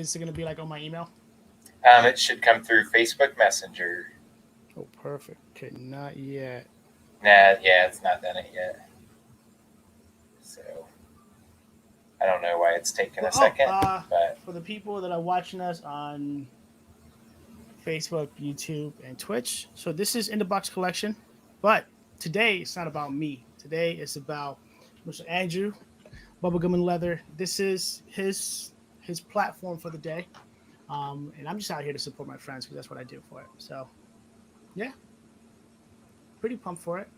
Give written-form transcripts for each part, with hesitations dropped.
Is it going to be like on my email? It should come through Facebook Messenger. Oh, perfect. Okay, not yet. Nah, yeah, it's not done it yet. So I don't know why it's taking a second, but for the people that are watching us on Facebook, YouTube, and Twitch, so this is In the Box Collection. But today it's not about me. Today it's about Mr. Andrew Bubblegum and Leather. This is his platform for the day. And I'm just out here to support my friends because that's what I do for it. So yeah, pretty pumped for it.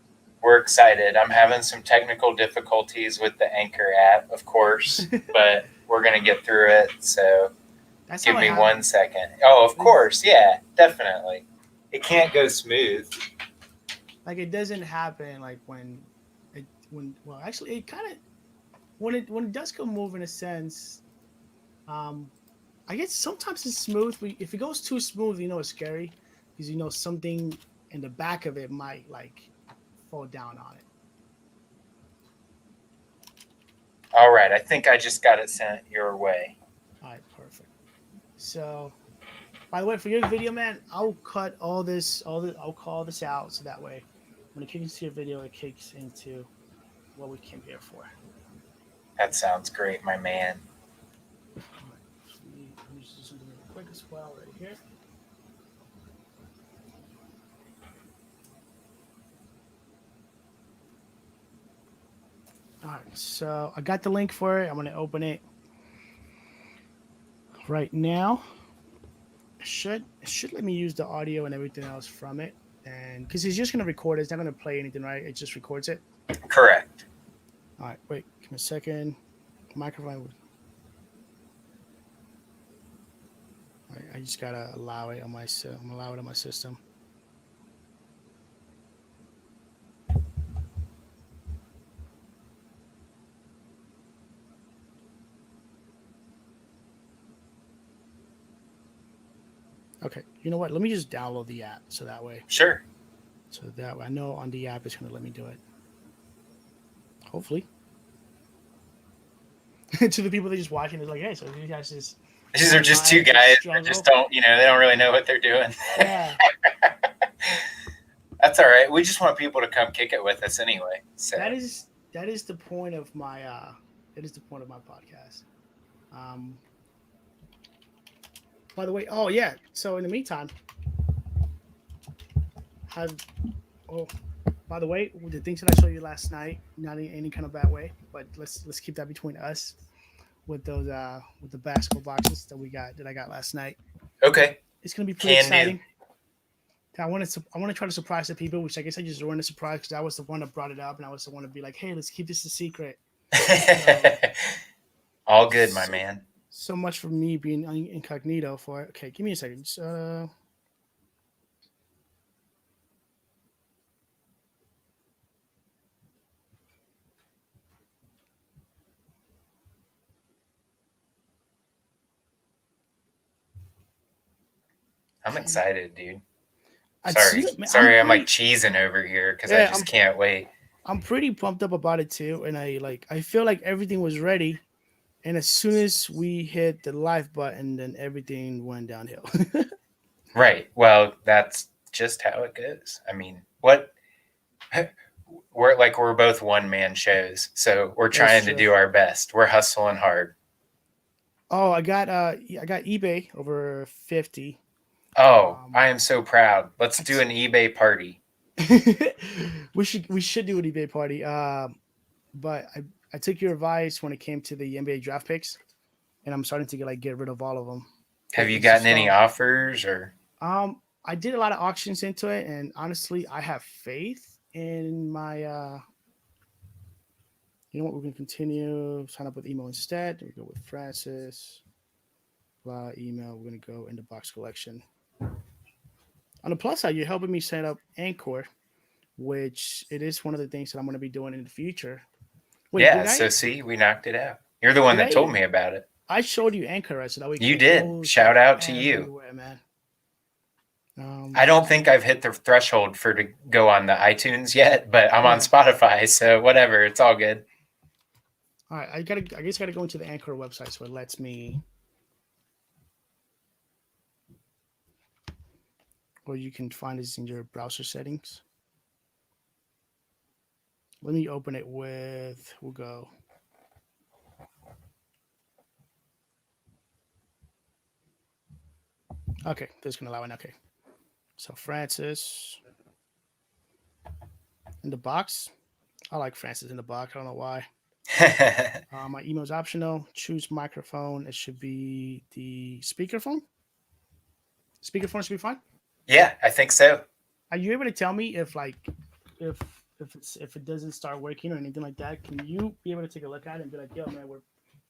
we're excited. I'm having some technical difficulties with the Anchor app, of course, but we're going to get through it. So That's give how it me happens. 1 second. Oh, of course. Yeah, definitely. It can't go smooth. Like it doesn't happen like well actually it kind of when it does go move in a sense. Um, I guess sometimes it's smooth. If it goes too smooth, it's scary because something in the back of it might like fall down on it. All right. I think I just got it sent your way. All right, perfect. So, by the way, for your video, man, I'll cut I'll call this out so that way when it kicks into your video, it kicks into what we came here for. That sounds great, my man. All right, so let me just do something real quick as well right here. All right, so I got the link for it. I'm gonna open it right now. It should let me use the audio and everything else from it, and because it's just gonna record it, it's not gonna play anything, right? It just records it. Correct. All right, wait, give me a second. Microphone. I just gotta allow it on my I'm allow it on my system. Okay, you know what? Let me just download the app so that way. Sure. So that way I know on the app it's gonna let me do it. Hopefully. To the people that are just watching, it's like, hey, so you guys just These are just two guys that just don't, they don't really know what they're doing. Yeah. That's all right. We just want people to come kick it with us anyway. So that is the point of my podcast. Um, by the way, oh yeah. So in the meantime, have oh by the way, the things that I showed you last night, not in any kind of bad way, but let's keep that between us with those with the basketball boxes that I got last night. Okay. It's gonna be pretty exciting. I want to try to surprise the people, which I guess I just ruined the surprise because I was the one that brought it up, and I was the one to be like, "Hey, let's keep this a secret." All good, my man. So much for me being incognito for it. Okay, give me a second. I'm excited, dude. Sorry, I'm like cheesing over here because I just can't wait. I'm pretty pumped up about it too, and I feel like everything was ready, and as soon as we hit the live button, then everything went downhill. Right. Well, that's just how it goes. I mean, what we're both one man shows, so we're trying to do our best. We're hustling hard. Oh, I got eBay over 50. Oh, I am so proud. Let's do an eBay party. we should do an eBay party. But I took your advice when it came to the NBA draft picks, and I'm starting to get rid of all of them. Have you gotten any offers or? I did a lot of auctions into it, and honestly, I have faith in my. You know what? We're gonna continue. Sign up with email instead. We go with Francis. Blah email. We're gonna go in the box collection. On the plus side, you're helping me set up Anchor, which it is one of the things that I'm going to be doing in the future. Wait, yeah, so see, we knocked it out. You're the one that told me about it. I showed you Anchor, right? So that we you did. Shout out to you. Man. I don't think I've hit the threshold to go on the iTunes yet, but I'm on Spotify, so whatever. It's all good. All right, I guess I gotta go into the Anchor website so it lets me or you can find this in your browser settings. Let me open it with, we'll go. Okay, this is going to allow it. Okay. So Francis in the box. I like Francis in the box. I don't know why. My email is optional. Choose microphone. It should be the speakerphone. Speakerphone should be fine. Yeah, I think so. Are you able to tell me if it doesn't start working or anything like that? Can you be able to take a look at it and be like, yo, man,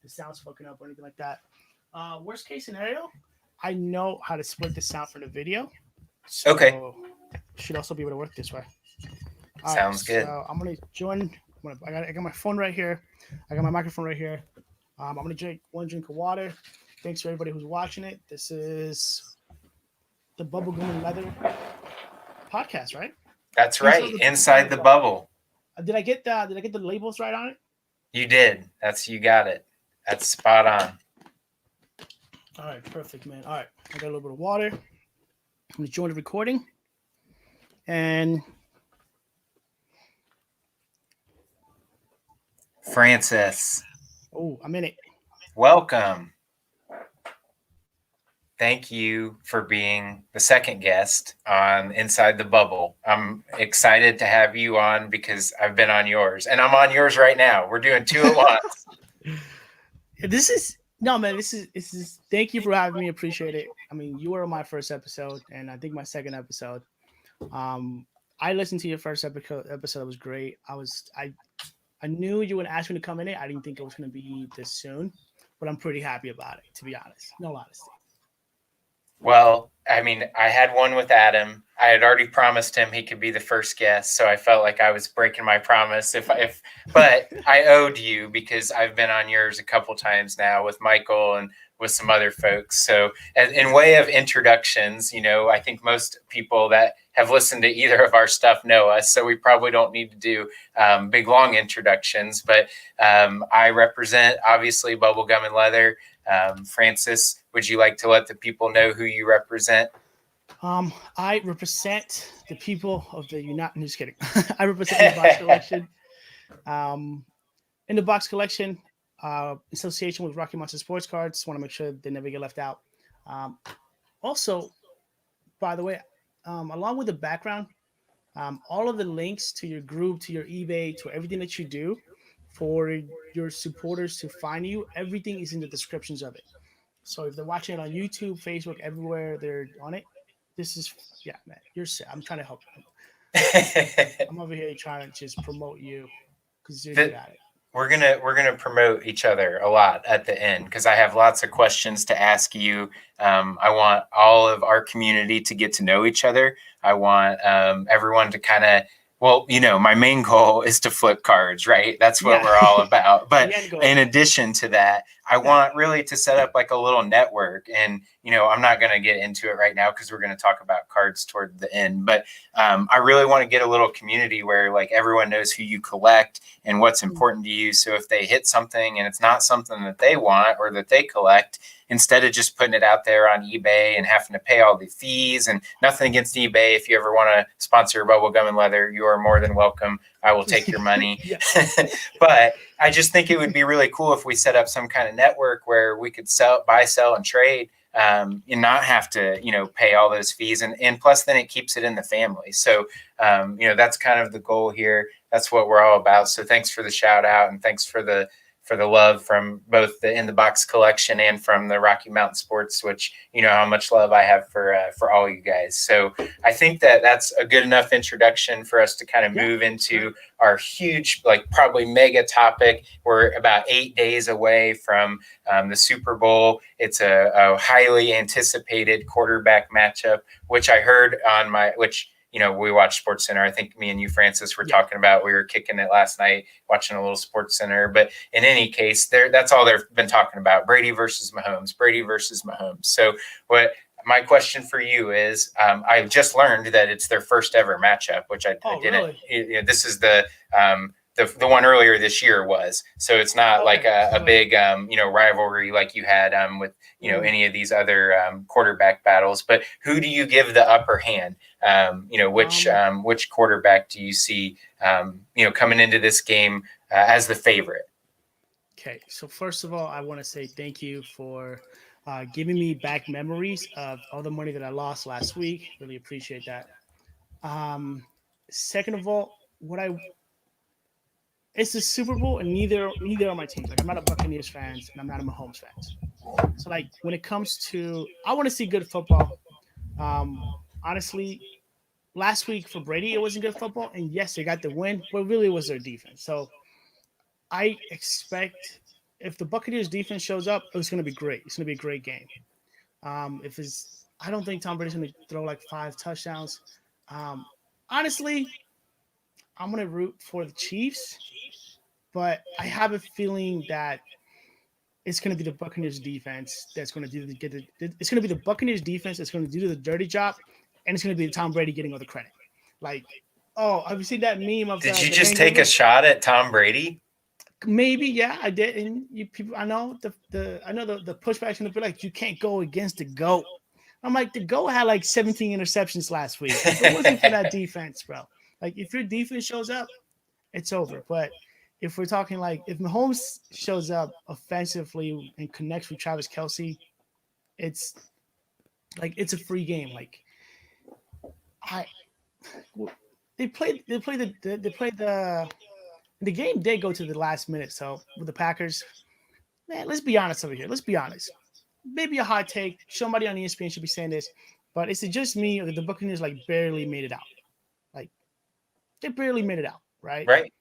the sound's fucking up or anything like that? Worst case scenario, I know how to split the sound from the video. So okay. Should also be able to work this way. Sounds good. So I'm gonna join. I got my phone right here. I got my microphone right here. I'm gonna drink one drink of water. Thanks for everybody who's watching it. This is the Bubblegum and Leather podcast, right? That's right. Inside the bubble. Did I get the labels right on it? You did. You got it. That's spot on. All right, perfect, man. All right, I got a little bit of water. I'm gonna join the recording, and Francis. Oh, I'm in it. Welcome. Thank you for being the second guest on Inside the Bubble. I'm excited to have you on because I've been on yours, and I'm on yours right now. We're doing two at once. This is thank you for having me. Appreciate it. I mean, you were on my first episode, and I think my second episode. I listened to your first episode. It was great. I knew you would ask me to come in it. I didn't think it was going to be this soon, but I'm pretty happy about it, to be honest. No honesty. Well, I mean, I had one with Adam. I had already promised him he could be the first guest, so I felt like I was breaking my promise. But I owed you because I've been on yours a couple times now with Michael and with some other folks. So, in way of introductions, I think most people that have listened to either of our stuff know us, so we probably don't need to do big long introductions. But I represent obviously Bubblegum and Leather. Francis, would you like to let the people know who you represent? I represent the people of the United. I'm just kidding. I represent InTheBox Collection. InTheBox Collection, association with Rocky Mountain Sports Cards. Want to make sure they never get left out. Also, by the way, along with the background, all of the links to your group, to your eBay, to everything that you do for your supporters to find you, everything is in the descriptions of it. So if they're watching it on YouTube, Facebook, everywhere they're on it, man, you're set. I'm trying to help you. I'm over here trying to just promote you because you're good at it. We're gonna promote each other a lot at the end because I have lots of questions to ask you. I want all of our community to get to know each other. I want everyone to kind of, my main goal is to flip cards, right? That's what we're all about. But in addition to that, I want really to set up like a little network. And, I'm not going to get into it right now because we're going to talk about cards toward the end. But I really want to get a little community where like everyone knows who you collect and what's important to you. So if they hit something and it's not something that they want or that they collect, instead of just putting it out there on eBay and having to pay all the fees, and nothing against eBay. If you ever want to sponsor Bubblegum and Leather, you are more than welcome. I will take your money. But I just think it would be really cool if we set up some kind of network where we could buy, sell, and trade, and not have to, pay all those fees. And plus then it keeps it in the family. So, that's kind of the goal here. That's what we're all about. So thanks for the shout out, and thanks for the love from both the InTheBox collection and from the Rocky Mountain Sports, which you know how much love I have for all you guys. So I think that's a good enough introduction for us to kind of move into our huge, like probably mega topic. We're about 8 days away from the Super Bowl. It's a highly anticipated quarterback matchup, which I heard on we watched Sports Center. I think me and you, Francis, were talking about. We were kicking it last night, watching a little Sports Center. But in any case, that's all they've been talking about: Brady versus Mahomes. Brady versus Mahomes. So, what my question for you is: I just learned that it's their first ever matchup, which I didn't. Really? This is the the one earlier this year was. So it's not like a big rivalry like you had with any of these other quarterback battles. But who do you give the upper hand? Which quarterback do you see coming into this game as the favorite? Okay, so first of all, I want to say thank you for giving me back memories of all the money that I lost last week. Really appreciate that. Second of all, it's the Super Bowl, and neither are my teams. Like, I'm not a Buccaneers fans, and I'm not a Mahomes fans. So, like, when it comes to, I want to see good football. Honestly, last week for Brady, it wasn't good football, and yes, they got the win, but really it was their defense. So, I expect if the Buccaneers defense shows up, it's going to be great. It's going to be a great game. I don't think Tom Brady's going to throw like 5 touchdowns. Honestly, I'm going to root for the Chiefs, but I have a feeling that it's going to be the Buccaneers defense that's going to it's going to be the Buccaneers defense that's going to do the dirty job, and it's going to be Tom Brady getting all the credit. Like, oh, have you seen that meme of? Did you just take a shot at Tom Brady? Maybe, yeah, I did. And I know the pushback's gonna be like, you can't go against the GOAT. I'm like, the GOAT had like 17 interceptions last week. If it wasn't for that defense, bro. Like, if your defense shows up, it's over. But if we're talking like, if Mahomes shows up offensively and connects with Travis Kelce, it's a free game. Like, the game did go to the last minute. So with the Packers, man, let's be honest over here. Let's be honest. Maybe a hot take. Somebody on ESPN should be saying this, but is it just me or did the Buccaneers like barely made it out? Like, they barely made it out, right? Right.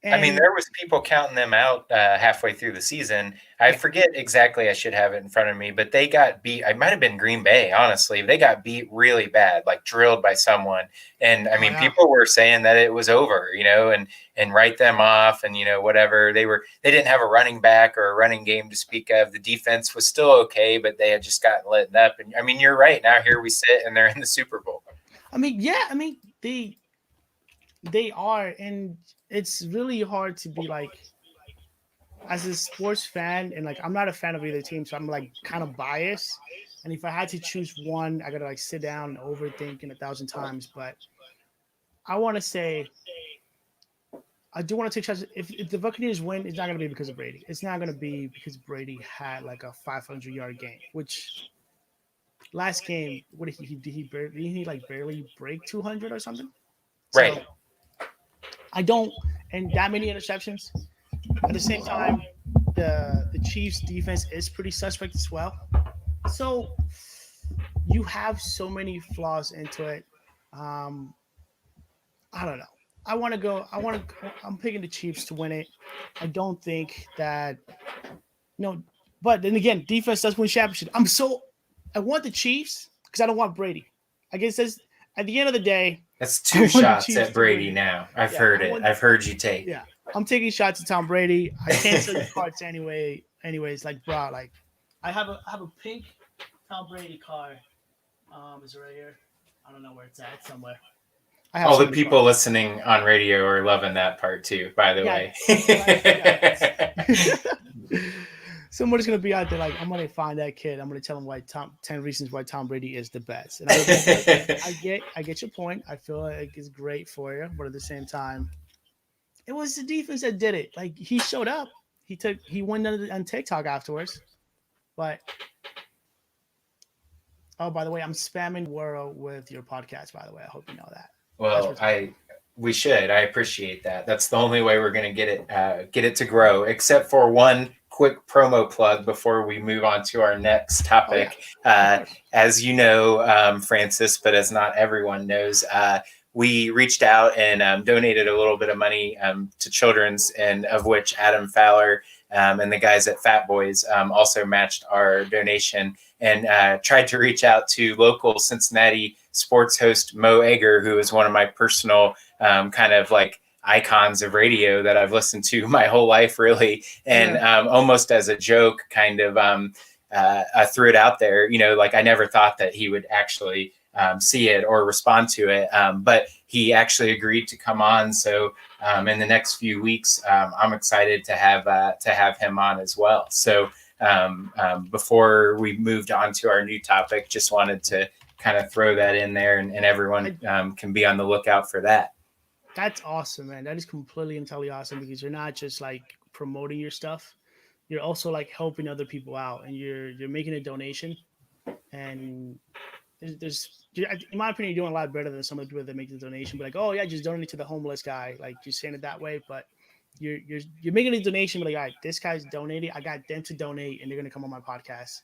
And I mean, there was people counting them out halfway through the season. I forget exactly. I should have it in front of me, but they got beat. I might have been Green Bay, honestly. They got beat really bad, like drilled by someone. And I mean, people were saying that it was over, and write them off and, whatever. They didn't have a running back or a running game to speak of. The defense was still okay, but they had just gotten lit up. And I mean, you're right. Now here we sit and they're in the Super Bowl. I mean, yeah, I mean, they are, and it's really hard to be like, as a sports fan, and like, I'm not a fan of either team, so I'm like kind of biased. And if I had to choose one, I gotta like sit down and overthink it 1,000 times. But I want to say, I do want to take shots. If the Buccaneers win, it's not gonna be because of Brady. It's not gonna be because Brady had like a 500-yard game, which last game, what did he barely break 200 or something? Right. So, I don't, and that many interceptions. At the same time, the Chiefs' defense is pretty suspect as well. So you have so many flaws into it. I don't know. I'm picking the Chiefs to win it. I don't think that. But then again, defense does win championship. I want the Chiefs because I don't want Brady. I guess at the end of the day. That's 2 shots at Brady now. I've heard it. I've heard you take. Yeah, I'm taking shots at Tom Brady. I can't sell the cards anyway. Anyways, like, bro, like, I have a pink Tom Brady card. Is it right here? I don't know where it's at. It's somewhere. All the people listening on radio are loving that part too, by the way. Somebody's gonna be out there like, I'm gonna find that kid. I'm gonna tell him 10 reasons why Tom Brady is the best. And I get your point. I feel like it's great for you, but at the same time, it was the defense that did it. Like, he showed up. He went on TikTok afterwards. But oh, by the way, I'm spamming World with your podcast. By the way, I hope you know that. Well, we should. I appreciate that. That's the only way we're gonna get it to grow. Except for one quick promo plug before we move on to our next topic. As you know, Francis, but as not everyone knows, we reached out and donated a little bit of money to children's, and of which Adam Fowler and the guys at Fat Boys also matched our donation, and tried to reach out to local Cincinnati sports host Mo Egger, who is one of my personal kind of like icons of radio that I've listened to my whole life, really. And almost as a joke, kind of I threw it out there, like, I never thought that he would actually see it or respond to it. But he actually agreed to come on. So in the next few weeks, I'm excited to have him on as well. So before we moved on to our new topic, just wanted to kind of throw that in there, and everyone can be on the lookout for that. That's awesome, man. That is completely and totally awesome because you're not just like promoting your stuff, you're also like helping other people out, and you're making a donation. And in my opinion, you're doing a lot better than some of the people that make the donation. But like, oh yeah, just donate to the homeless guy. Like you're saying it that way, but you're making a donation. But like, all right, this guy's donating. I got them to donate, and they're gonna come on my podcast.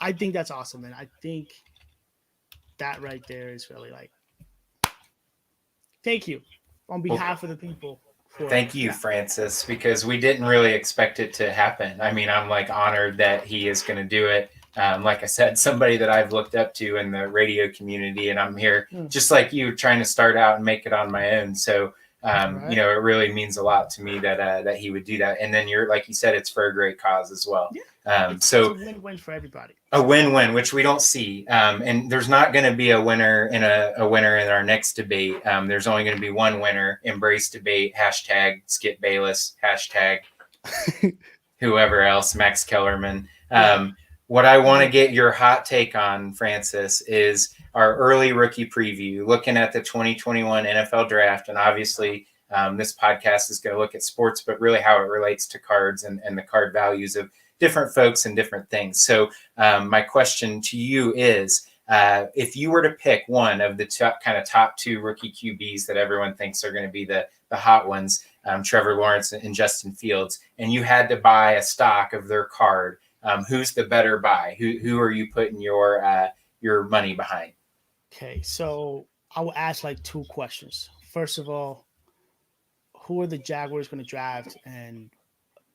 I think that's awesome, man. I think that right there is really like, thank you on behalf of the people. Thank you, Francis, because we didn't really expect it to happen. I mean, I'm like honored that he is going to do it. Like I said, somebody that I've looked up to in the radio community, and I'm here just like you, trying to start out and make it on my own. So, it really means a lot to me that he would do that. And then like you said, it's for a great cause as well. Yeah. It's a win-win for everybody. A win-win, which we don't see. And there's not going to be a winner in a winner in our next debate. There's only going to be one winner. Embrace debate. # Skip Bayless. # whoever else. Max Kellerman. What I want to get your hot take on, Francis, is our early rookie preview, looking at the 2021 NFL draft. And obviously, this podcast is going to look at sports, but really how it relates to cards and the card values of different folks and different things. So my question to you is, if you were to pick one of the top two rookie QBs that everyone thinks are going to be the hot ones, Trevor Lawrence and Justin Fields, and you had to buy a stock of their card, who's the better buy? Who are you putting your money behind? Okay, so I will ask like two questions. First of all, who are the Jaguars going to draft? And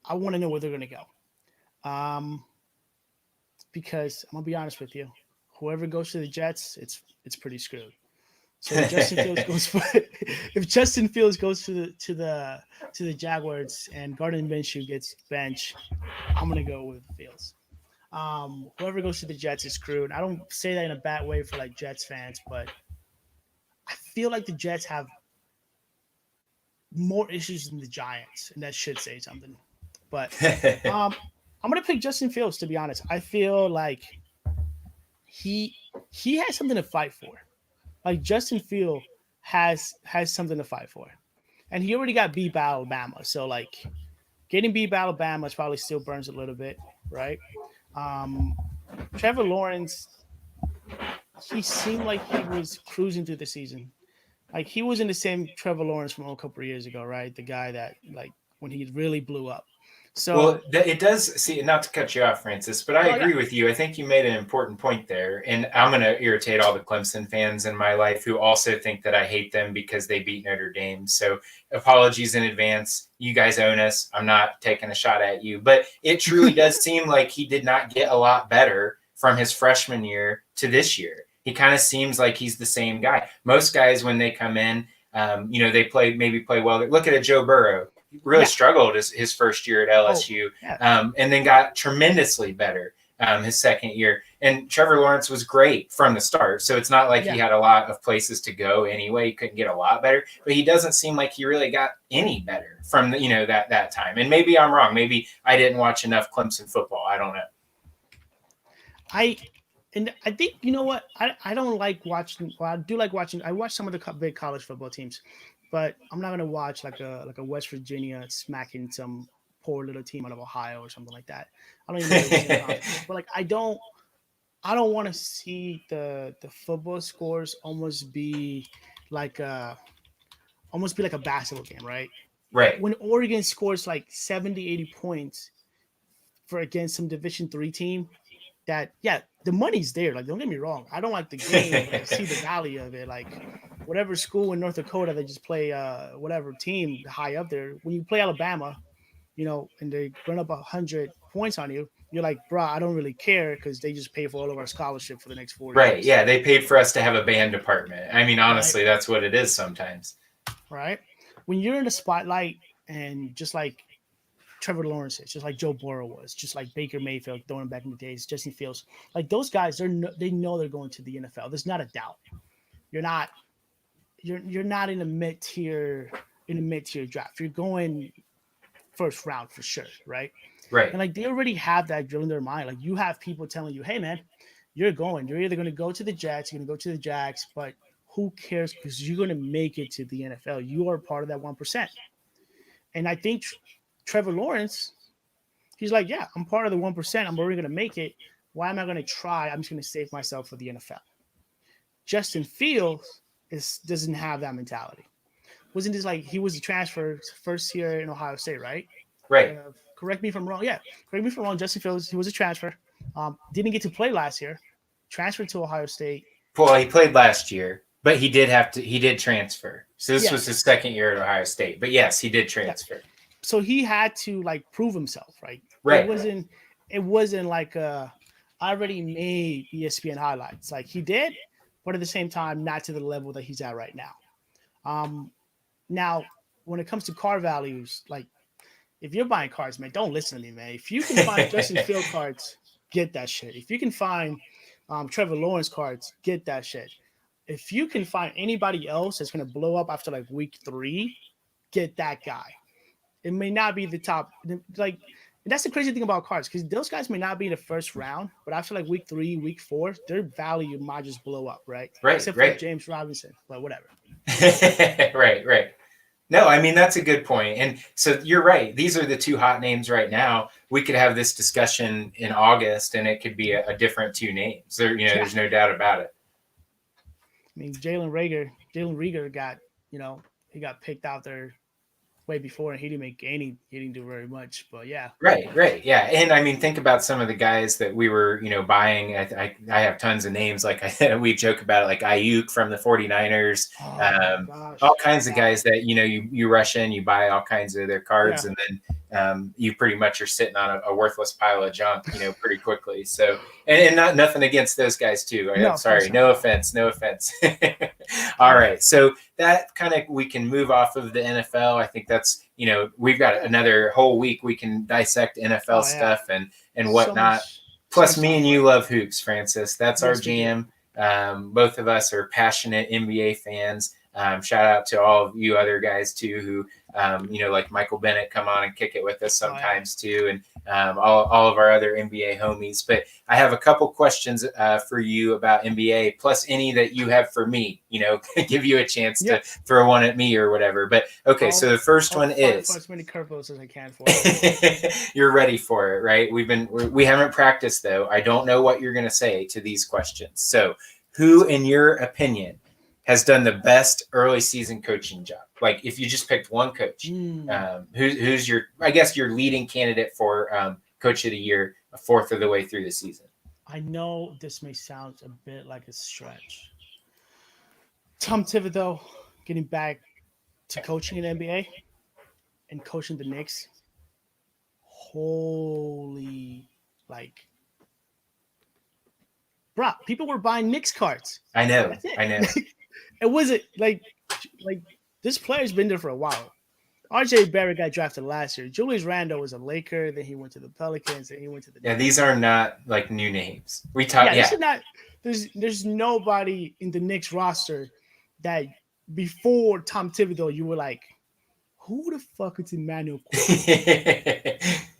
I want to know where they're going to go. Because I'm gonna be honest with you, whoever goes to the Jets, it's pretty screwed. So if Justin Fields goes to the Jaguars and Gardner Minshew gets benched, I'm gonna go with Fields. Whoever goes to the Jets is screwed. I don't say that in a bad way for like Jets fans, but I feel like the Jets have more issues than the Giants, and that should say something. But I'm gonna pick Justin Fields, to be honest. I feel like he has something to fight for. Like Justin Fields has something to fight for, and he already got beat by Alabama. So like getting beat by Alabama probably still burns a little bit, right? Trevor Lawrence, he seemed like he was cruising through the season. Like he wasn't the same Trevor Lawrence from a couple of years ago, right? The guy that like when he really blew up. So it does see, not to cut you off, Francis, but I agree with you. I think you made an important point there, and I'm going to irritate all the Clemson fans in my life who also think that I hate them because they beat Notre Dame. So apologies in advance. You guys own us. I'm not taking a shot at you, but it truly does seem like he did not get a lot better from his freshman year to this year. He kind of seems like he's the same guy. Most guys, when they come in, they play well. Look at Joe Burrow. He really struggled his first year at LSU, and then got tremendously better his second year. And Trevor Lawrence was great from the start. So it's not like he had a lot of places to go anyway. He couldn't get a lot better, but he doesn't seem like he really got any better from that time. And maybe I'm wrong. Maybe I didn't watch enough Clemson football. I don't know. I think, you know what? I don't like watching. Well, I do like watching. I watch some of the big college football teams, but I'm not gonna watch like a West Virginia smacking some poor little team out of Ohio or something like that. I don't even know. But like I don't want to see the football scores almost be like a basketball game, right? Right. When Oregon scores like 70, 80 points against some Division III team, that the money's there. Like, don't get me wrong. I don't like the game, but I see the value of it. Like, whatever school in North Dakota they just play whatever team high up there. When you play Alabama, and they run up 100 points on you, you're like, bro, I don't really care because they just pay for all of our scholarship for the next 4 years. Right. Yeah, they paid for us to have a band department. I mean, honestly, that's what it is sometimes. Right. When you're in the spotlight and just like Trevor Lawrence is, just like Joe Burrow was, just like Baker Mayfield throwing back in the days, Justin Fields. Like those guys, they know they're going to the NFL. There's not a doubt. You're not in a mid-tier draft. You're going first round for sure, right? Right. And like they already have that drill in their mind. Like you have people telling you, hey man, you're either going to go to the Jets, you're going to go to the Jags, but who cares? Because you're going to make it to the NFL. You are part of that 1%. And I think Trevor Lawrence, he's like, yeah, I'm part of the 1%. I'm already going to make it. Why am I going to try? I'm just going to save myself for the NFL. Justin Fields doesn't have that mentality. Wasn't this like he was a transfer first year in Ohio State, right? Right. Correct me if I'm wrong. Yeah, correct me if I'm wrong. Justin Fields, he was a transfer. Didn't get to play last year. Transferred to Ohio State. Well, he played last year, but he did transfer. So this was his second year at Ohio State. But yes, he did transfer. Yeah. So he had to like prove himself, right? Right. It wasn't like I already made ESPN highlights. Like he did, but at the same time, not to the level that he's at right now. Now, when it comes to car values, like if you're buying cars, man, don't listen to me, man. If you can find Justin Field cards, get that shit. If you can find Trevor Lawrence cards, get that shit. If you can find anybody else that's going to blow up after like week 3, get that guy. It may not be the top. Like that's the crazy thing about cards, because those guys may not be in the first round, but after like week 3, week 4, their value might just blow up, right? Right. Except for James Robinson, but whatever. Right. No, I mean, that's a good point. And so you're right. These are the 2 hot names right now. We could have this discussion in August and it could be a different 2 names. There's no doubt about it. I mean, Jalen Reagor got, he got picked out there way before, and he didn't do very much, but yeah. Right. Yeah. And I mean, think about some of the guys that we were, buying. I have tons of names. Like we joke about it, like Ayuk from the 49ers, all kinds of guys that, you rush in, you buy all kinds of their cards, and then you pretty much are sitting on a worthless pile of junk, pretty quickly. So, and nothing against those guys too. Right? No, sorry. No offense. All right. So that kind of, we can move off of the NFL. I think that's, we've got another whole week. We can dissect NFL stuff and whatnot. Plus me and you love hoops, Francis. That's our jam. Both of us are passionate NBA fans. Shout out to all of you other guys too, who, like Michael Bennett, come on and kick it with us sometimes too. And all of our other NBA homies. But I have a couple questions for you about NBA, plus any that you have for me, give you a chance to throw one at me or whatever. But okay, so the first one is as many curveballs as I can for You're ready for it, right? We haven't practiced though. I don't know what you're going to say to these questions. So who, in your opinion, has done the best early season coaching job? Like if you just picked one coach, who's your leading candidate for coach of the year, a fourth of the way through the season? I know this may sound a bit like a stretch. Tom Thibodeau getting back to coaching in NBA and coaching the Knicks. Holy, like, bro, people were buying Knicks cards. I know. It wasn't like this player's been there for a while. RJ Barrett got drafted last year. Julius Randle was a Laker. Then he went to the Pelicans. Then he went to the. Yeah, these are not like new names. We talk. This is not. There's nobody in the Knicks roster that before Tom Thibodeau you were like, who the fuck is Emmanuel Quickley?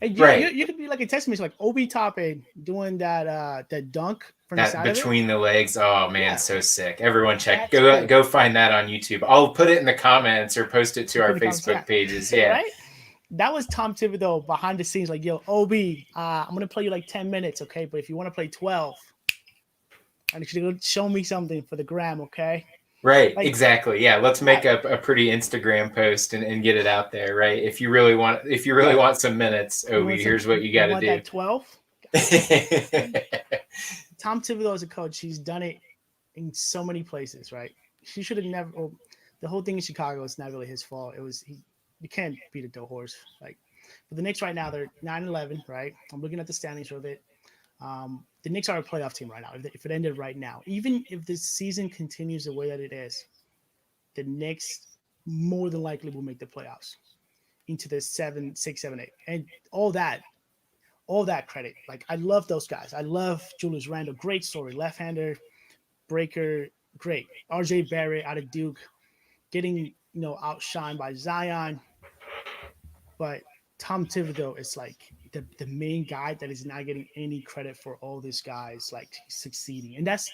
You could be like a testament to like Obi Toppin doing that dunk from the side between the legs. Oh man, so sick! Everyone go find that on YouTube. I'll put it in the comments or post it to our Facebook pages. Yeah, right. That was Tom Thibodeau behind the scenes, like, yo, Obi, I'm gonna play you like 10 minutes, okay? But if you want to play 12, I need you to go show me something for the gram, okay? Right, exactly. Yeah, let's make up a pretty Instagram post and get it out there, right? If you really want some minutes, Obi, here's what you got to do. That 12. Tom Thibodeau as a coach, he's done it in so many places, right? He should have never. Well, the whole thing in Chicago is not really his fault. It was you can't beat a dead horse. Like, but the Knicks right now, they're 9-11, right? I'm looking at the standings of it. The Knicks are a playoff team right now. If it ended right now, even if this season continues the way that it is, the Knicks more than likely will make the playoffs. into the 7, 6, 7, 8, and all that credit. Like I love those guys. I love Julius Randle. Great story. Left-hander breaker. Great. RJ Barrett out of Duke, getting outshined by Zion, but Tom Thibodeau is like the main guy that is not getting any credit for all these guys like succeeding, and that's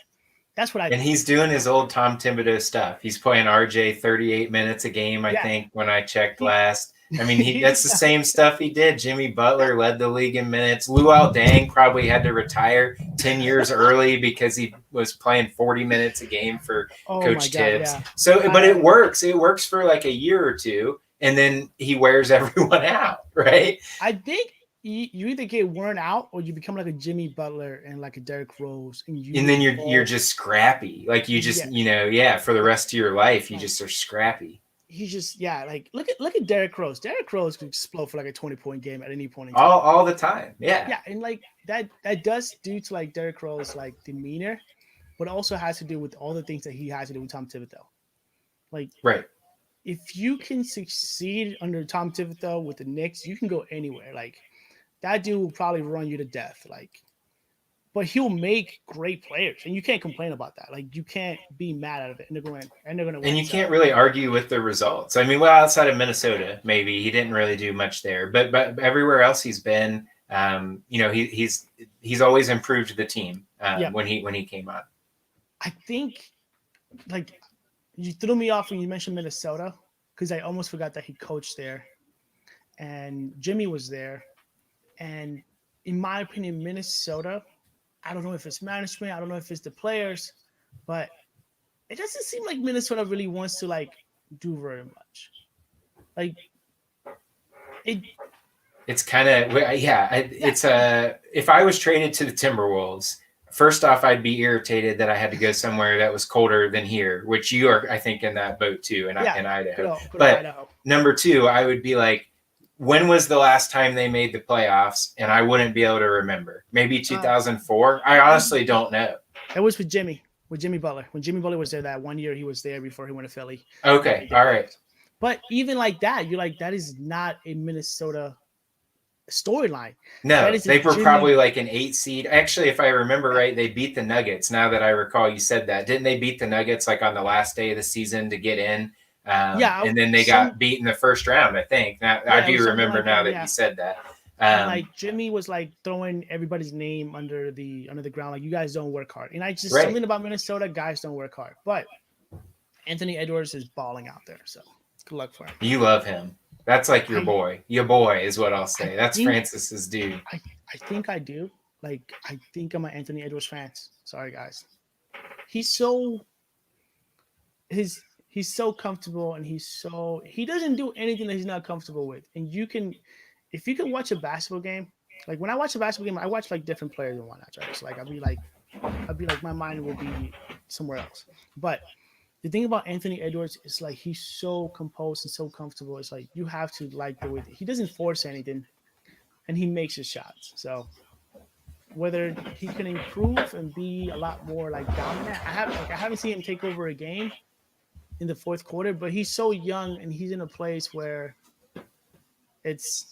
what I And think. he's doing his old Tom Thibodeau stuff. He's playing RJ 38 minutes a game, I Yeah, think, when I checked he, last. I mean, that's the same stuff he did. Jimmy Butler led the league in minutes. Luol Deng probably had to retire 10 years early because he was playing 40 minutes a game for oh my Coach god, Tibbs. yeah. So, but it works. It works for like a year or two, and then he wears everyone out, right? I think you either get worn out or you become like a Jimmy Butler and like a Derrick Rose, And then you're just scrappy. Like you just for the rest of your life, you just are scrappy. He just like look at Derrick Rose. Derrick Rose could explode for like a 20-point game at any point in time. All the time. Yeah, and like that does due to like Derrick Rose like demeanor, but also has to do with all the things that he has to do with Tom Thibodeau. Like right. If you can succeed under Tom Thibodeau with the Knicks, you can go anywhere. Like that dude will probably run you to death. Like, but he'll make great players, and you can't complain about that. Like you can't be mad out of it, and they're going to win. And you can't really argue with the results. I mean, well, outside of Minnesota, maybe he didn't really do much there, but everywhere else he's been, he's always improved the team when he came on. I think like you threw me off when you mentioned Minnesota because I almost forgot that he coached there, and Jimmy was there, and in my opinion, Minnesota. I don't know if it's management. I don't know if it's the players, but it doesn't seem like Minnesota really wants to like do very much. Like it's kind of it's if I was traded to the Timberwolves, first off, I'd be irritated that I had to go somewhere that was colder than here, which you are, I think, in that boat too, in Idaho. But Idaho. Number two, I would be like, when was the last time they made the playoffs? And I wouldn't be able to remember. Maybe 2004. I honestly don't know. It was with Jimmy Butler. When Jimmy Butler was there that one year, he was there before he went to Philly. Okay, all right. But even like that, you're like, that is not a Minnesota storyline. No, they were probably like an 8 seed. Actually, if I remember right, they beat the Nuggets. Now that I recall, you said that. Didn't they beat the Nuggets like on the last day of the season to get in? And then they got beat in the first round, I think. Now, I do remember now that you said that. Like Jimmy was like throwing everybody's name under the ground, like you guys don't work hard. And I just something about Minnesota, guys don't work hard. But Anthony Edwards is balling out there, so good luck for him. You love him. That's like your boy. Your boy is what I'll say. That's Francis's dude. I think I do. Like I think I'm an Anthony Edwards fan. Sorry guys. He's so comfortable, and he doesn't do anything that he's not comfortable with. And if you can watch a basketball game, like when I watch a basketball game, I watch like different players and whatnot, right? So like I'll be like my mind will be somewhere else. But the thing about Anthony Edwards is like he's so composed and so comfortable. It's like you have to like the way he doesn't force anything, and he makes his shots. So whether he can improve and be a lot more like dominant, I haven't seen him take over a game in the fourth quarter, but he's so young and he's in a place where he's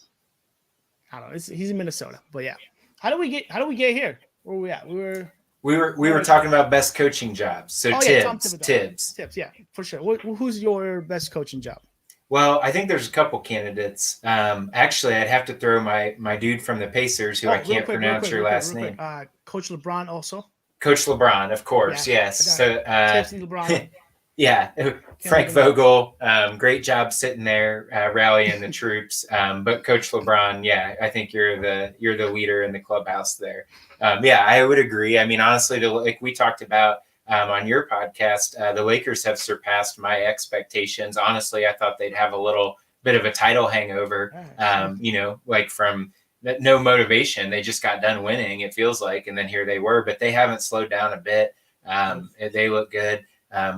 in Minnesota. But yeah, how do we get here? Where are we at? We were talking about best coaching jobs. So Tibbs, yeah, for sure. Who's your best coaching job? Well, I think there's a couple candidates. Actually, I'd have to throw my dude from the Pacers, who I can't pronounce your last name. Coach LeBron also. Coach LeBron, of course, yes. So LeBron. Yeah, Frank Vogel, great job sitting there rallying the troops. But Coach LeBron, yeah, I think you're the leader in the clubhouse there. I would agree. I mean, honestly, like we talked about on your podcast, the Lakers have surpassed my expectations. Honestly, I thought they'd have a little bit of a title hangover. Like from no motivation. They just got done winning, it feels like, and then here they were. But they haven't slowed down a bit. They look good.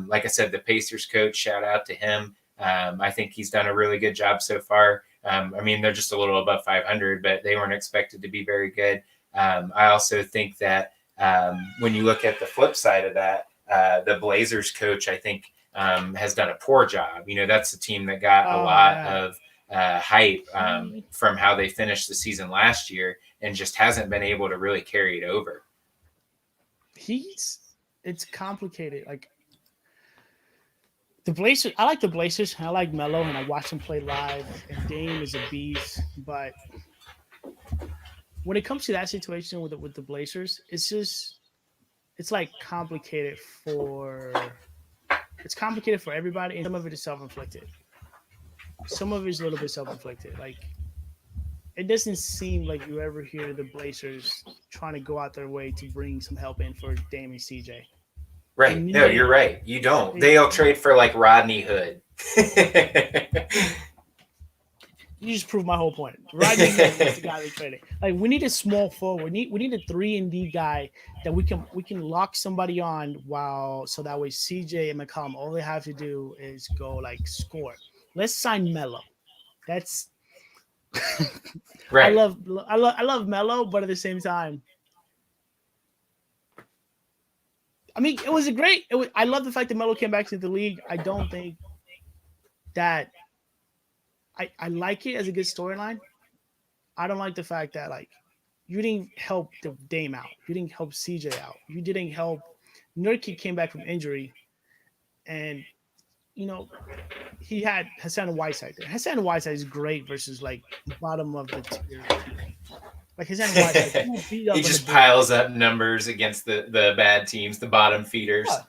Like I said, the Pacers coach, shout out to him. I think he's done a really good job so far. I mean, they're just a little above 500, but they weren't expected to be very good. I also think that when you look at the flip side of that, the Blazers coach, I think, has done a poor job. That's the team that got a lot hype from how they finished the season last year, and just hasn't been able to really carry it over. It's complicated. Like the Blazers, I like the Blazers. I like Melo, and I watch them play live. And Dame is a beast, but when it comes to that situation with the Blazers, it's like complicated for everybody, and some of it is self-inflicted. Some of it is a little bit self-inflicted. Like it doesn't seem like you ever hear the Blazers trying to go out their way to bring some help in for Dame and CJ. Right. No, you're right. You don't. They'll trade for like Rodney Hood. You just proved my whole point. Rodney Hood is the guy they traded. Like we need a small forward. We need a 3-and-D guy that we can lock somebody on so that way CJ and McCollum, all they have to do is go like score. Let's sign Melo. That's right. I love Melo, but at the same time, I mean, it was I love the fact that Melo came back to the league. I don't think that I like it as a good storyline. I don't like the fact that like you didn't help the Dame out. You didn't help CJ out. You didn't help Nurkic came back from injury, and he had Hassan Whiteside there. Hassan Whiteside is great versus like bottom of the tier team. Like Hassan Whiteside, he just piles up numbers against the bad teams, the bottom feeders. Yeah.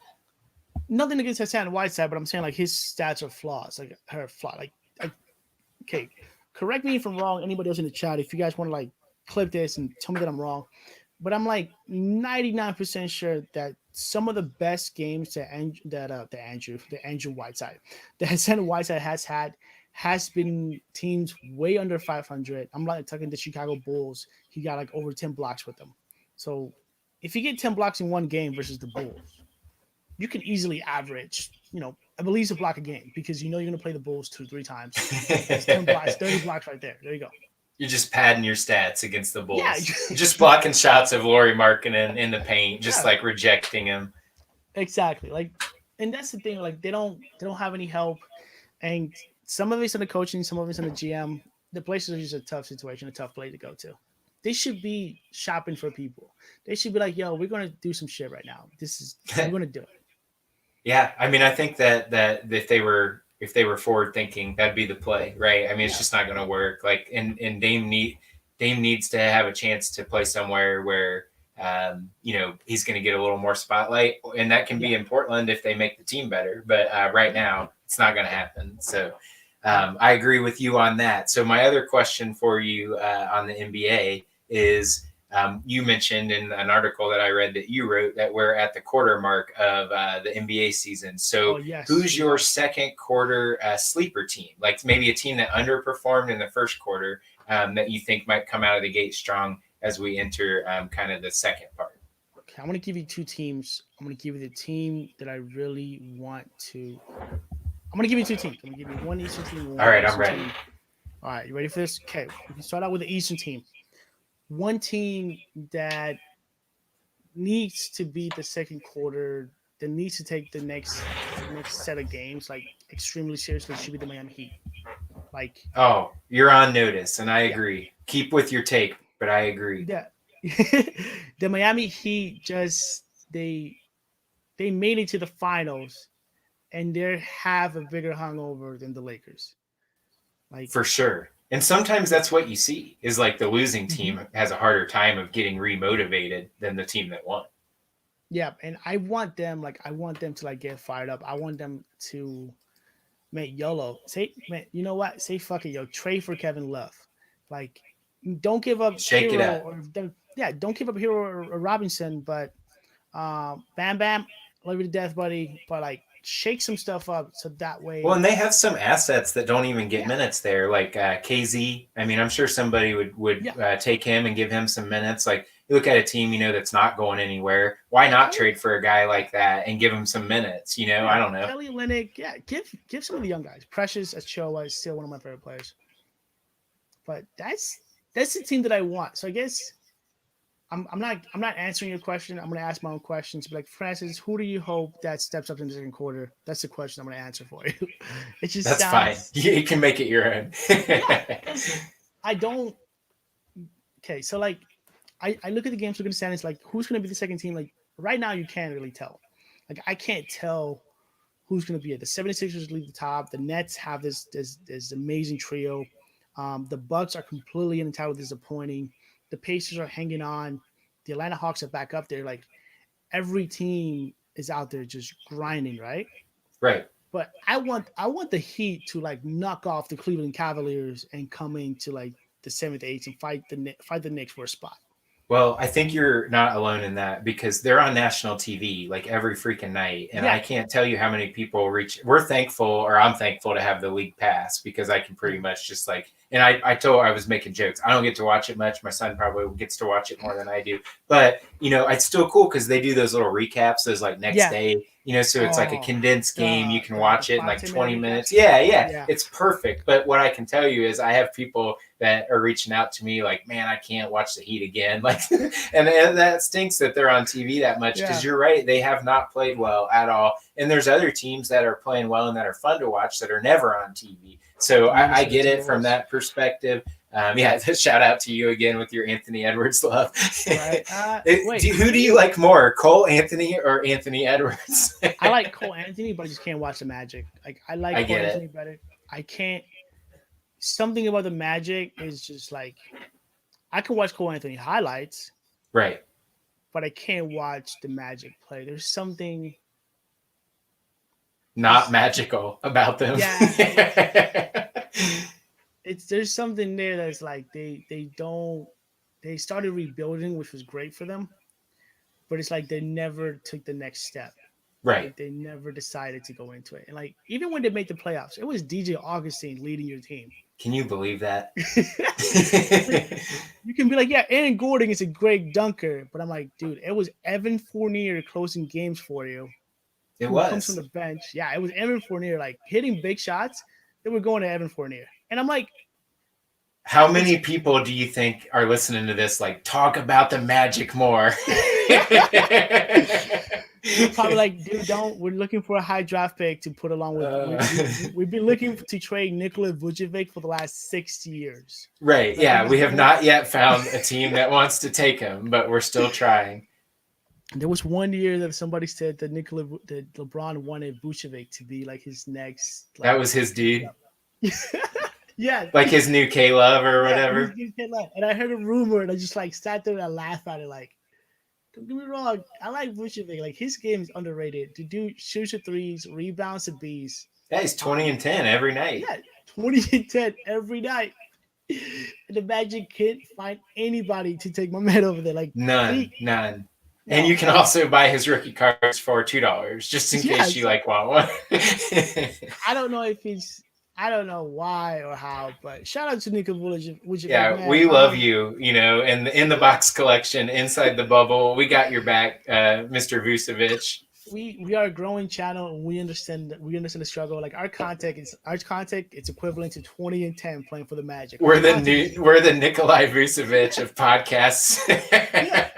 Nothing against Hassan Whiteside, but I'm saying like his stats are flaws. Like her flaw. Like okay, correct me if I'm wrong. Anybody else in the chat, if you guys want to like clip this and tell me that I'm wrong, but I'm like 99% sure that some of the best games that Andrew Whiteside, that Hassan Whiteside has had has been teams way under 500. I'm like talking the Chicago Bulls. He got like over 10 blocks with them. So if you get 10 blocks in one game versus the Bulls, you can easily average, at least a block a game because you're going to play the Bulls 2-3 times. That's 10 blocks, 30 blocks right there. There you go. You're just padding your stats against the Bulls. Yeah. Just blocking shots of Lauri Markkanen in the paint, just like rejecting him. Exactly. Like, and that's the thing. Like, they don't have any help, and some of it's in the coaching, some of it's in the GM. The Blazers are just a tough situation, a tough play to go to. They should be shopping for people. They should be like, "Yo, we're gonna do some shit right now. We're gonna do it." Yeah, I mean, I think that if they were forward thinking, that'd be the play, right? I mean, it's just not going to work. Like, and Dame needs to have a chance to play somewhere where he's going to get a little more spotlight, and that can be in Portland if they make the team better. But right now, it's not going to happen. So I agree with you on that. So my other question for you on the NBA is. You mentioned in an article that I read that you wrote that we're at the quarter mark of the NBA season. So who's your second quarter sleeper team? Like maybe a team that underperformed in the first quarter that you think might come out of the gate strong as we enter kind of the second part? Okay, I'm going to give you two teams. I'm going to give you the team that I really want to. I'm going to give you two teams. I'm going to give you one Eastern team. All right, I'm ready. All right, you ready for this? Okay, we can start out with the Eastern team. One team that needs to beat the second quarter, that needs to take the next set of games like extremely seriously, should be the Miami Heat. Like, oh, you're on notice, and I agree. Keep with your take, but I agree. Yeah, the Miami Heat they made it to the finals, and they have a bigger hangover than the Lakers. Like for sure. And sometimes that's what you see is like the losing team has a harder time of getting remotivated than the team that won. Yeah, and I want them to like get fired up. I want them to make YOLO. Say, man, you know what? Say fuck it, yo. Trade for Kevin Love. Like, don't give up Shake Hero it up. Don't give up Hero or Robinson, but Bam Bam, love you to death, buddy. But like shake some stuff up so that way. Well, and they have some assets that don't even get minutes there, like KZ. I mean, I'm sure somebody would take him and give him some minutes. Like you look at a team, that's not going anywhere. Why not trade for a guy like that and give him some minutes? I don't know. Kelly Olynyk, give some of the young guys. Precious Achiuwa is still one of my favorite players. But that's the team that I want. So I guess I'm not answering your question. I'm gonna ask my own questions. Be like, Francis, who do you hope that steps up in the second quarter? That's the question I'm gonna answer for you. It just That's fine. sounds You can make it your own. yeah, because I don't. Okay, so like I look at the games, look at the standings, like who's gonna be the second team? Like right now, you can't really tell. Like I can't tell who's going to be it. The 76ers lead the top. The Nets have this amazing trio. The Bucks are completely entitled disappointing. The Pacers are hanging on. The Atlanta Hawks are back up there. Like every team is out there just grinding, right? Right. But I want the Heat to like knock off the Cleveland Cavaliers and come into like the seventh, eighth, and fight the Knicks for a spot. Well, I think you're not alone in that because they're on national TV like every freaking night. And I Yeah, can't tell you how many people reach. We're thankful, or I'm thankful to have the league pass because I can pretty much just like, and I was making jokes. I don't get to watch it much. My son probably gets to watch it more than I do. But, it's still cool because they do those little recaps, those like next yeah. day, so it's like a Oh, condensed game. You can the watch it in like 5 10 minute 20 recaps. minutes. Yeah, yeah. Yeah. It's perfect. But what I can tell you is I have people that are reaching out to me like, man, I can't watch the Heat again. Like, and that stinks that they're on TV that much because Yeah. you're right. They have not played well at all. And there's other teams that are playing well and that are fun to watch that are never on TV. So I get it from that perspective. Shout out to you again with your Anthony Edwards love. Right. Wait. Who do you like more, Cole Anthony or Anthony Edwards? I like Cole Anthony, but I just can't watch the Magic. Like I like Cole Anthony better. I can't. Something about the Magic is just like I can watch Cole Anthony highlights, Right. but I can't watch the Magic play. There's something not magical about them. Yeah. There's something there that's like they started rebuilding, which was great for them, but it's like they never took the next step. Right. Like they never decided to go into it. And like even when they made the playoffs, it was DJ Augustine leading your team. Can you believe that? You can be like, yeah, Aaron Gordon is a great dunker, but I'm like, dude, it was Evan Fournier closing games for you. It who was comes from the bench. Yeah, it was Evan Fournier like hitting big shots. They were going to Evan Fournier, and I'm like, how many people do you think are listening to this? Like, talk about the Magic more. Probably like, dude, we're looking for a high draft pick to put along with. We've been looking to trade Nikola Vucevic for the last 6 years. Right. Like, yeah. We have not yet found a team that wants to take him, but we're still trying. There was one year that somebody said that LeBron wanted Vucevic to be like his next. Like, that was his dude. Yeah. Like his new K-Love or whatever. And I heard a rumor and I just like sat there and I laughed at it like, don't get me wrong, I like Vucevic. Like his game is underrated. The dude shoots the threes, rebounds the bees. Yeah, he's 20 and 10 every night. Yeah, 20 and 10 every night. And the Magic can't find anybody to take my man over there. Like none. No. And you can also buy his rookie cards for $2 just in case you like want one. I don't know if he's. I don't know why or how, but shout out to Nikola Vucevic. Yeah, we love you. And in the box collection, inside the bubble, we got your back, Mr. Vucevic. We are a growing channel, and we understand the struggle. Like our content, it's equivalent to 20 and 10 playing for the Magic. We're the Nikolai Vucevic of podcasts. Yeah.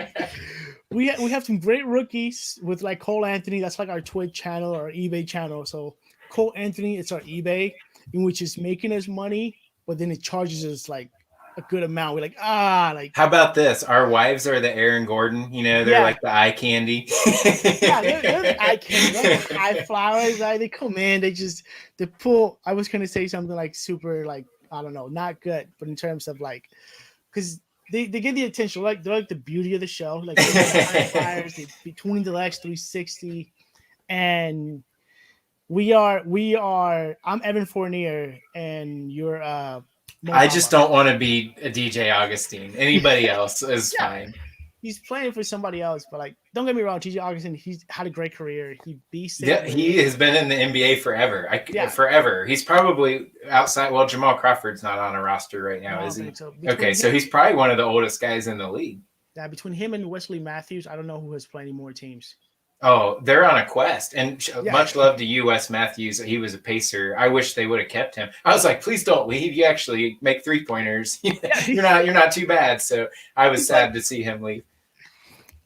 We have some great rookies with like Cole Anthony. That's like our Twitch channel or eBay channel. So Cole Anthony, it's our eBay, in which is making us money, but then it charges us like a good amount. We're like, like. How about this? Our wives are the Aaron Gordon. They're like the eye candy. Yeah, they're the eye candy. They're like high flowers. Right? They come in. They pull. I was gonna say something like super, like I don't know, not good, but in terms of like, because. They get the attention. They're like the beauty of the show. Like high flyers, they between the legs 360, and we are. I'm Evan Fournier, and you're. I just don't want to be a DJ Augustine. Anybody else is fine. He's playing for somebody else, but like, don't get me wrong, DJ Augustine, he's had a great career. He beasted. Yeah, he has been in the NBA forever. Forever. He's probably outside. Well, Jamal Crawford's not on a roster right now, is he? So he's probably one of the oldest guys in the league. Yeah, between him and Wesley Matthews, I don't know who has played any more teams. Oh, they're on a quest. And much love to you, Wes Matthews. He was a Pacer. I wish they would have kept him. I was like, please don't leave. You actually make 3-pointers. You're not too bad. So I was sad to see him leave.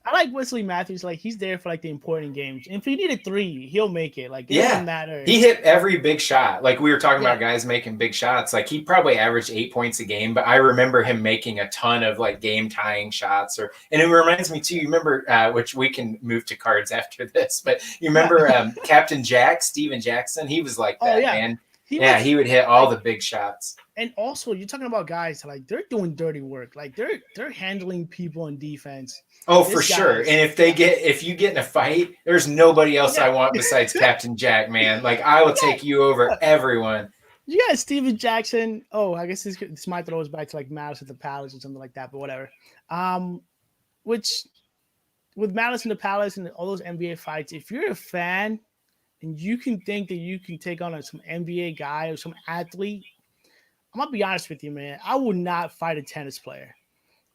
I like Wesley Matthews. Like he's there for like the important games. And if he needed 3, he'll make it. Like it doesn't matter. He hit every big shot. Like we were talking Yeah. about guys making big shots. Like he probably averaged 8 points a game, but I remember him making a ton of like game tying shots. And it reminds me too. You remember, which we can move to cards after this, but you remember Captain Jack, Steven Jackson. He was like that, man. He would hit all the big shots. And also, you're talking about guys like they're doing dirty work. Like they're handling people on defense. Oh, for sure. And if you get in a fight, there's nobody else I want besides Captain Jack, man. Like I will take you over everyone. You got Steven Jackson. Oh, I guess this might throw us back to like Malice at the Palace or something like that, but whatever. Which with Malice in the Palace and all those NBA fights, if you're a fan and you can think that you can take on some NBA guy or some athlete, I'm gonna be honest with you, man. I would not fight a tennis player.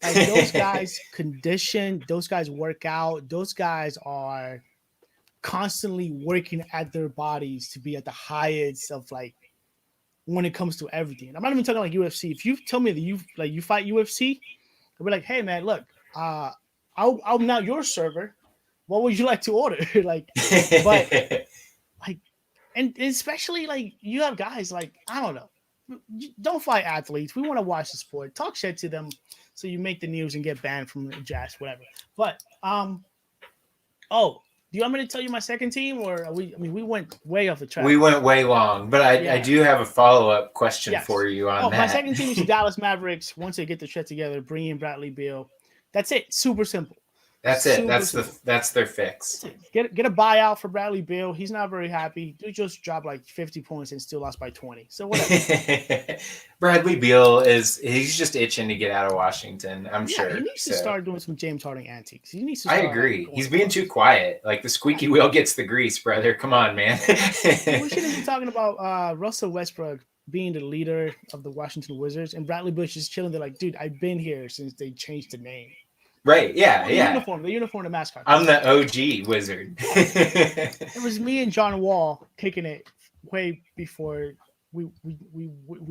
Like those guys condition, those guys work out, those guys are constantly working at their bodies to be at the highest of like when it comes to everything. I'm not even talking like UFC. If you tell me that you fight UFC, I'll be like, hey man, look, I'm not your server. What would you like to order? Like, but like, and especially like you have guys like I don't know. Don't fight athletes. We want to watch the sport. Talk shit to them so you make the news and get banned from jazz, whatever. But do you want me to tell you my second team, or are we? I mean, we went way off the track. We went way long, but I do have a follow-up question for you on that. My second team is the Dallas Mavericks. Once they get the shit together, bring in Bradley Beal. That's it. Super simple. That's it. That's their fix. Get a buyout for Bradley Beal. He's not very happy. Dude just dropped like 50 points and still lost by 20. So whatever. Bradley Beal he's just itching to get out of Washington. I'm sure. He needs to start doing some James Harden antics. He needs to. I agree. He's being too quiet. Like the squeaky wheel gets the grease, brother. Come on, man. We shouldn't be talking about Russell Westbrook being the leader of the Washington Wizards and Bradley Beal just chilling there like, dude, I've been here since they changed the name. Right, yeah. The uniform, the mascot. I'm the OG wizard. It was me and John Wall kicking it way before we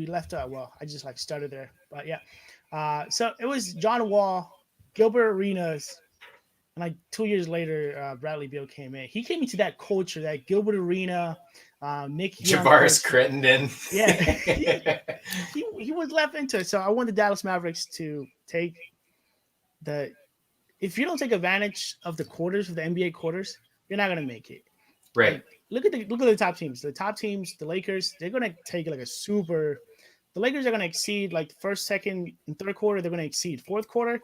left. Well, I just like started there, but yeah. So it was John Wall, Gilbert Arenas, and like 2 years later, Bradley Beal came in. He came into that culture, that Gilbert Arena, Nick Javaris Crittenden. Yeah, he was left into it. So I want the Dallas Mavericks to take if you don't take advantage of the quarters, of the NBA quarters, you're not gonna make it. Right. Like, look at the top teams. The top teams, the Lakers, they're gonna take like a super. The Lakers are gonna exceed like first, second, and third quarter. They're gonna exceed fourth quarter.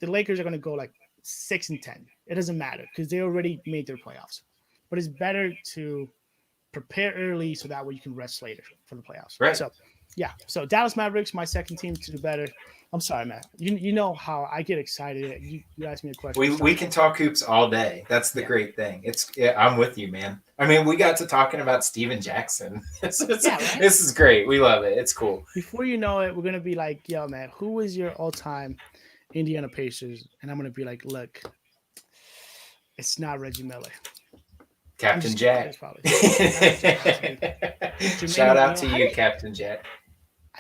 The Lakers are gonna go like 6-10. It doesn't matter because they already made their playoffs. But it's better to prepare early so that way you can rest later for the playoffs. Right. So yeah. So Dallas Mavericks, my second team to do better. I'm sorry, man. You know how I get excited. You ask me a question. We can talk hoops all day. That's the great thing. I'm with you, man. I mean, we got to talking about Steven Jackson. This is great. We love it. It's cool. Before you know it, we're gonna be like, yo, man, who is your all-time Indiana Pacers? And I'm gonna be like, look, it's not Reggie Miller. Captain Jack. Shout out to you, Captain Jack.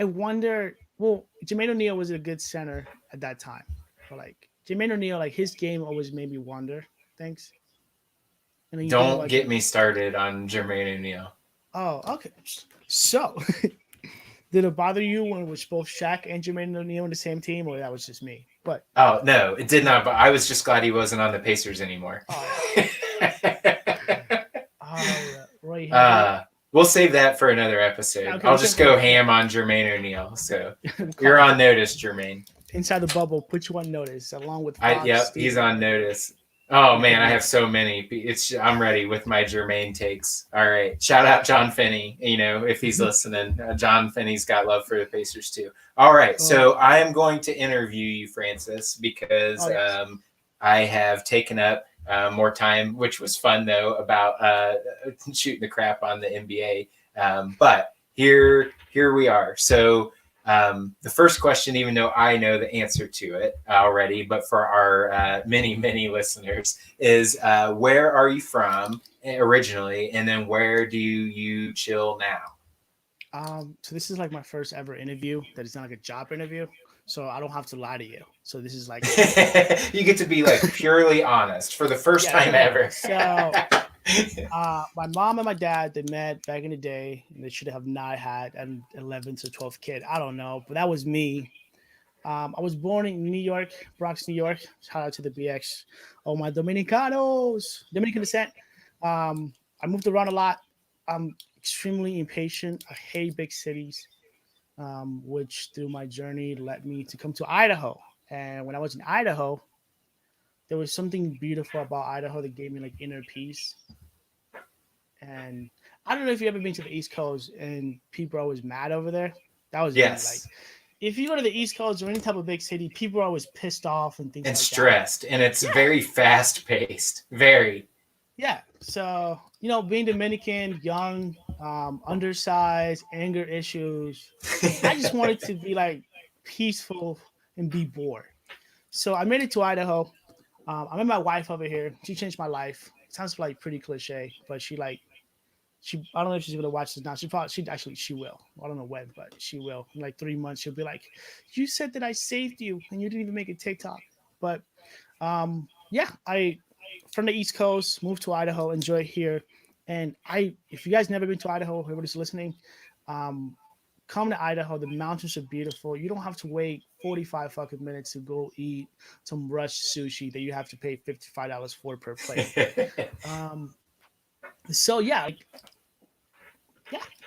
I wonder. Well, Jermaine O'Neal was a good center at that time, but like Jermaine O'Neal, like his game always made me wonder. Thanks. And don't get me started on Jermaine O'Neal. Oh, okay. So, did it bother you when it was both Shaq and Jermaine O'Neal on the same team, or that was just me? But no, it did not. But I was just glad he wasn't on the Pacers anymore. We'll save that for another episode. Okay, I'll just go ham on Jermaine O'Neal. So you're on notice, Jermaine. Inside the bubble, put you on notice along with Fox, he's on notice. Oh man, I have so many. I'm ready with my Jermaine takes. All right, shout out John Finney. You know, if he's listening, John Finney's got love for the Pacers too. All right, so I am going to interview you, Francis, because I have taken up more time, which was fun though, about shooting the crap on the NBA. But here we are. So the first question, even though I know the answer to it already, but for our many listeners, is where are you from originally, and then where do you chill now? So this is like my first ever interview that is not like a job interview. so I don't have to lie to you. So this is like You get to be like purely honest for the first time ever. So my mom and my dad, they met back in the day, and they should have not had an 11th to 12th kid. I don't know, but that was me. I was born in New York, Bronx, New York. Shout out to the BX. Oh, my Dominicanos, Dominican descent. I moved around a lot. I'm extremely impatient. I hate big cities, which through my journey led me to come to Idaho. And when I was in Idaho, there was something beautiful about Idaho that gave me like inner peace. And I don't know if you ever been to the East Coast and people are always mad over there. That was me. Like, Yes. if you go to the East Coast or any type of big city, people are always pissed off and things And like stressed. And it's very fast paced. Very. that. Yeah. So, being Dominican, young, undersized, anger issues, I just wanted to be like peaceful and be bored. So I made it to Idaho. I met my wife over here. She changed my life. Sounds like pretty cliche, but I don't know if she's gonna watch this now. She will. I don't know when, but she will. In like 3 months, she'll be like, "You said that I saved you, and you didn't even make a TikTok." But yeah, I from the East Coast moved to Idaho, enjoy it here, and if you guys never been to Idaho, everybody's listening, um, come to Idaho. The mountains are beautiful. You don't have to wait 45 fucking minutes to go eat some rush sushi that you have to pay $55 for per plate. Um, so yeah,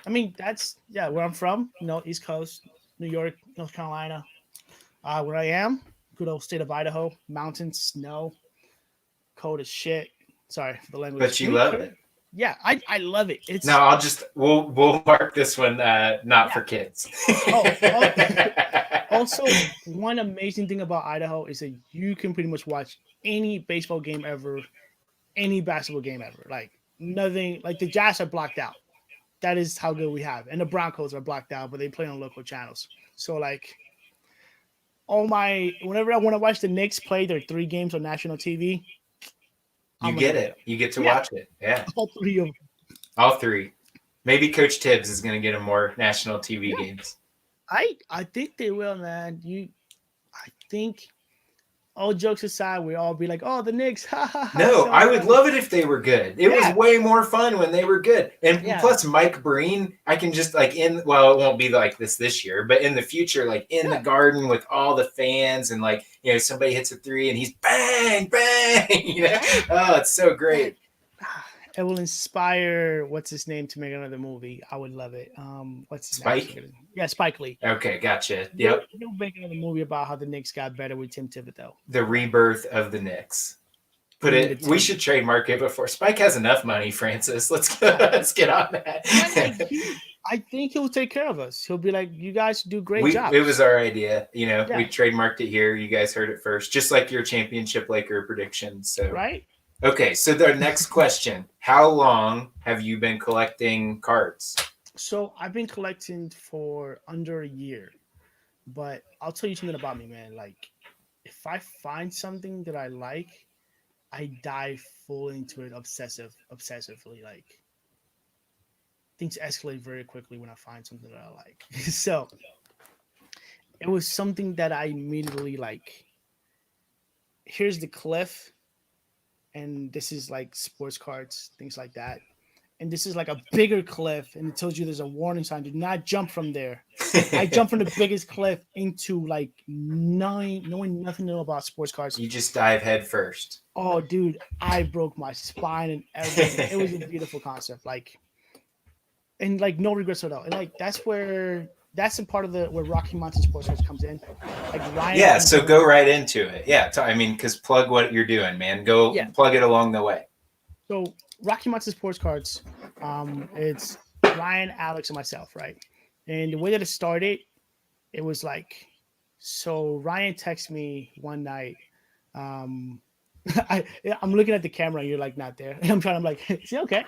I mean that's where I'm from. East Coast, New York, North Carolina. Where I am, good old state of Idaho, mountains, snow, cold as shit. Sorry for the language. But you love it. Yeah, I love it. It's No, we'll mark this one not for kids. Also, one amazing thing about Idaho is that you can pretty much watch any baseball game ever, any basketball game ever. Like nothing, like the Jazz are blocked out. That is how good we have. And the Broncos are blocked out, but they play on local channels. So like whenever I want to watch the Knicks play their 3 games on national TV, you get it. You get to watch it. Yeah. All 3 of them. All 3. Maybe Coach Tibbs is going to get them more national TV games. I think they will, man. I think all jokes aside, we all be like, "Oh, the Knicks!" No, I would love it if they were good. It was way more fun when they were good. And plus, Mike Breen, I can just it won't be like this year, but in the future, like in the Garden with all the fans and somebody hits a 3 and he's bang bang. Oh, it's so great. It will inspire what's his name to make another movie. I would love it. What's his Spike? name? Yeah, Spike Lee. Okay, gotcha. Yep. He'll make another movie about how the Knicks got better with Tim Thibodeau. The rebirth of the Knicks. We should trademark it before Spike has enough money, Francis. Let's get on that. I think he'll take care of us. He'll be like, "You guys do great job." It was our idea. We trademarked it here. You guys heard it first, just like your championship Laker predictions. So right. Okay, so the next question: how long have you been collecting cards? So I've been collecting for under a year, but I'll tell you something about me, man. Like, if I find something that I like, I dive full into it obsessively. Like, things escalate very quickly when I find something that I like. So it was something that I immediately like. Here's the cliff. And this is like sports cards, things like that. And this is like a bigger cliff, and it tells you there's a warning sign. Do not jump from there. I jumped from the biggest cliff into like knowing nothing about sports cards. You just dive head first. Oh, dude, I broke my spine and everything. It was a beautiful concept, and no regrets at all. And that's a part of where Rocky Mountain Sports Cards comes in. Like Ryan. Yeah, so go right into it. Yeah, because plug what you're doing, man. Go plug it along the way. So Rocky Mountain Sports Cards, it's Ryan, Alex, and myself, right? And the way that it started, it was like, so Ryan texted me one night. I'm looking at the camera and you're like not there. And I'm like, is he okay?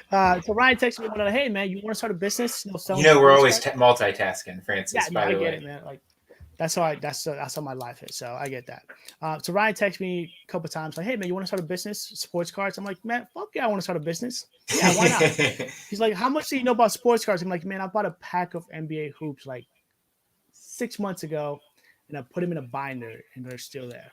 So Ryan texted me one night, "Hey man, you want to start a business?" We're always multitasking, Francis. Yeah, I get it, man. Like that's how my life is. So I get that. So Ryan texted me a couple of times, like, "Hey man, you want to start a business? Sports cards?" I'm like, "Man, fuck yeah, I want to start a business. Yeah, why not?" He's like, "How much do you know about sports cards?" I'm like, "Man, I bought a pack of NBA hoops like 6 months ago." and I put them in a binder, and they're still there.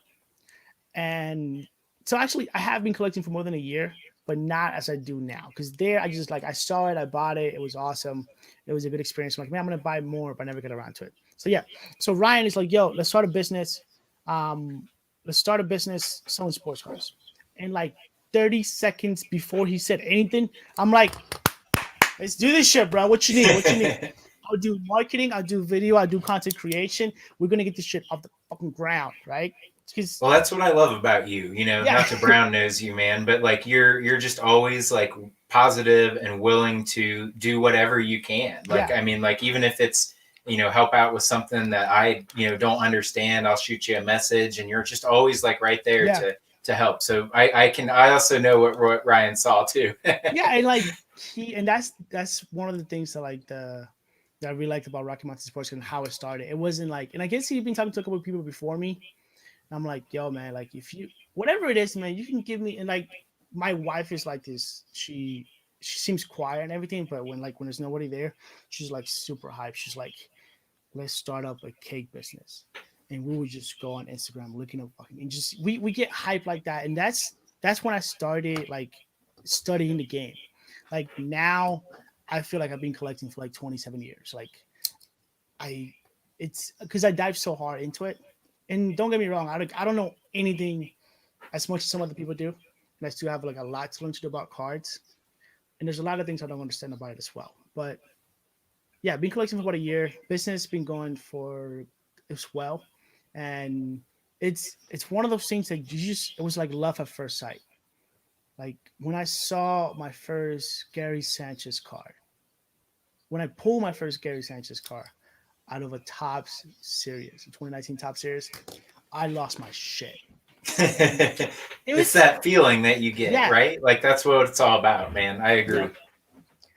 And so actually, I have been collecting for more than a year, but not as I do now. Because there, I just like I saw it, I bought it, it was awesome, it was a good experience. I'm like, man, I'm gonna buy more, but I never get around to it. So yeah, so Ryan is like, yo, let's start a business. Um, let's start a business selling sports cards. And like 30 seconds before he said anything, I'm like, let's do this shit, bro. What you need? What you need? I'll do marketing. I'll do video. I'll do content creation. We're gonna get this shit off the fucking ground, right? Well, that's what I love about you. Yeah. Not to brown nose you, man, but like you're just always like positive and willing to do whatever you can. Like, Yeah. I mean, like even if it's help out with something that I don't understand, I'll shoot you a message, and you're just always like right there to help. So I also know what Ryan saw too. Yeah, and like that's one of the things that I really liked about Rocky Mountain Sports and how it started. It wasn't like, and I guess he'd been talking to a couple of people before me. And I'm like, yo, man, like if you whatever it is, man, you can give me. And like my wife is like this. She seems quiet and everything, but when there's nobody there, she's like super hyped. She's like, let's start up a cake business. And we would just go on Instagram looking up fucking and just we get hyped like that. And that's when I started like studying the game. Like now I feel like I've been collecting for like 27 years. Like it's because I dive so hard into it. And don't get me wrong, I don't know anything as much as some other people do. And I still have like a lot to learn to do about cards. And there's a lot of things I don't understand about it as well. But yeah, I've been collecting for about a year. Business been going for as well. And it's one of those things that it was like love at first sight. Like when I saw my first Gary Sanchez card, when I pulled my first Gary Sanchez card out of a Topps series, a 2019 Topps series, I lost my shit. It's that feeling that you get, yeah. Right? Like that's what it's all about, man. I agree. Yeah.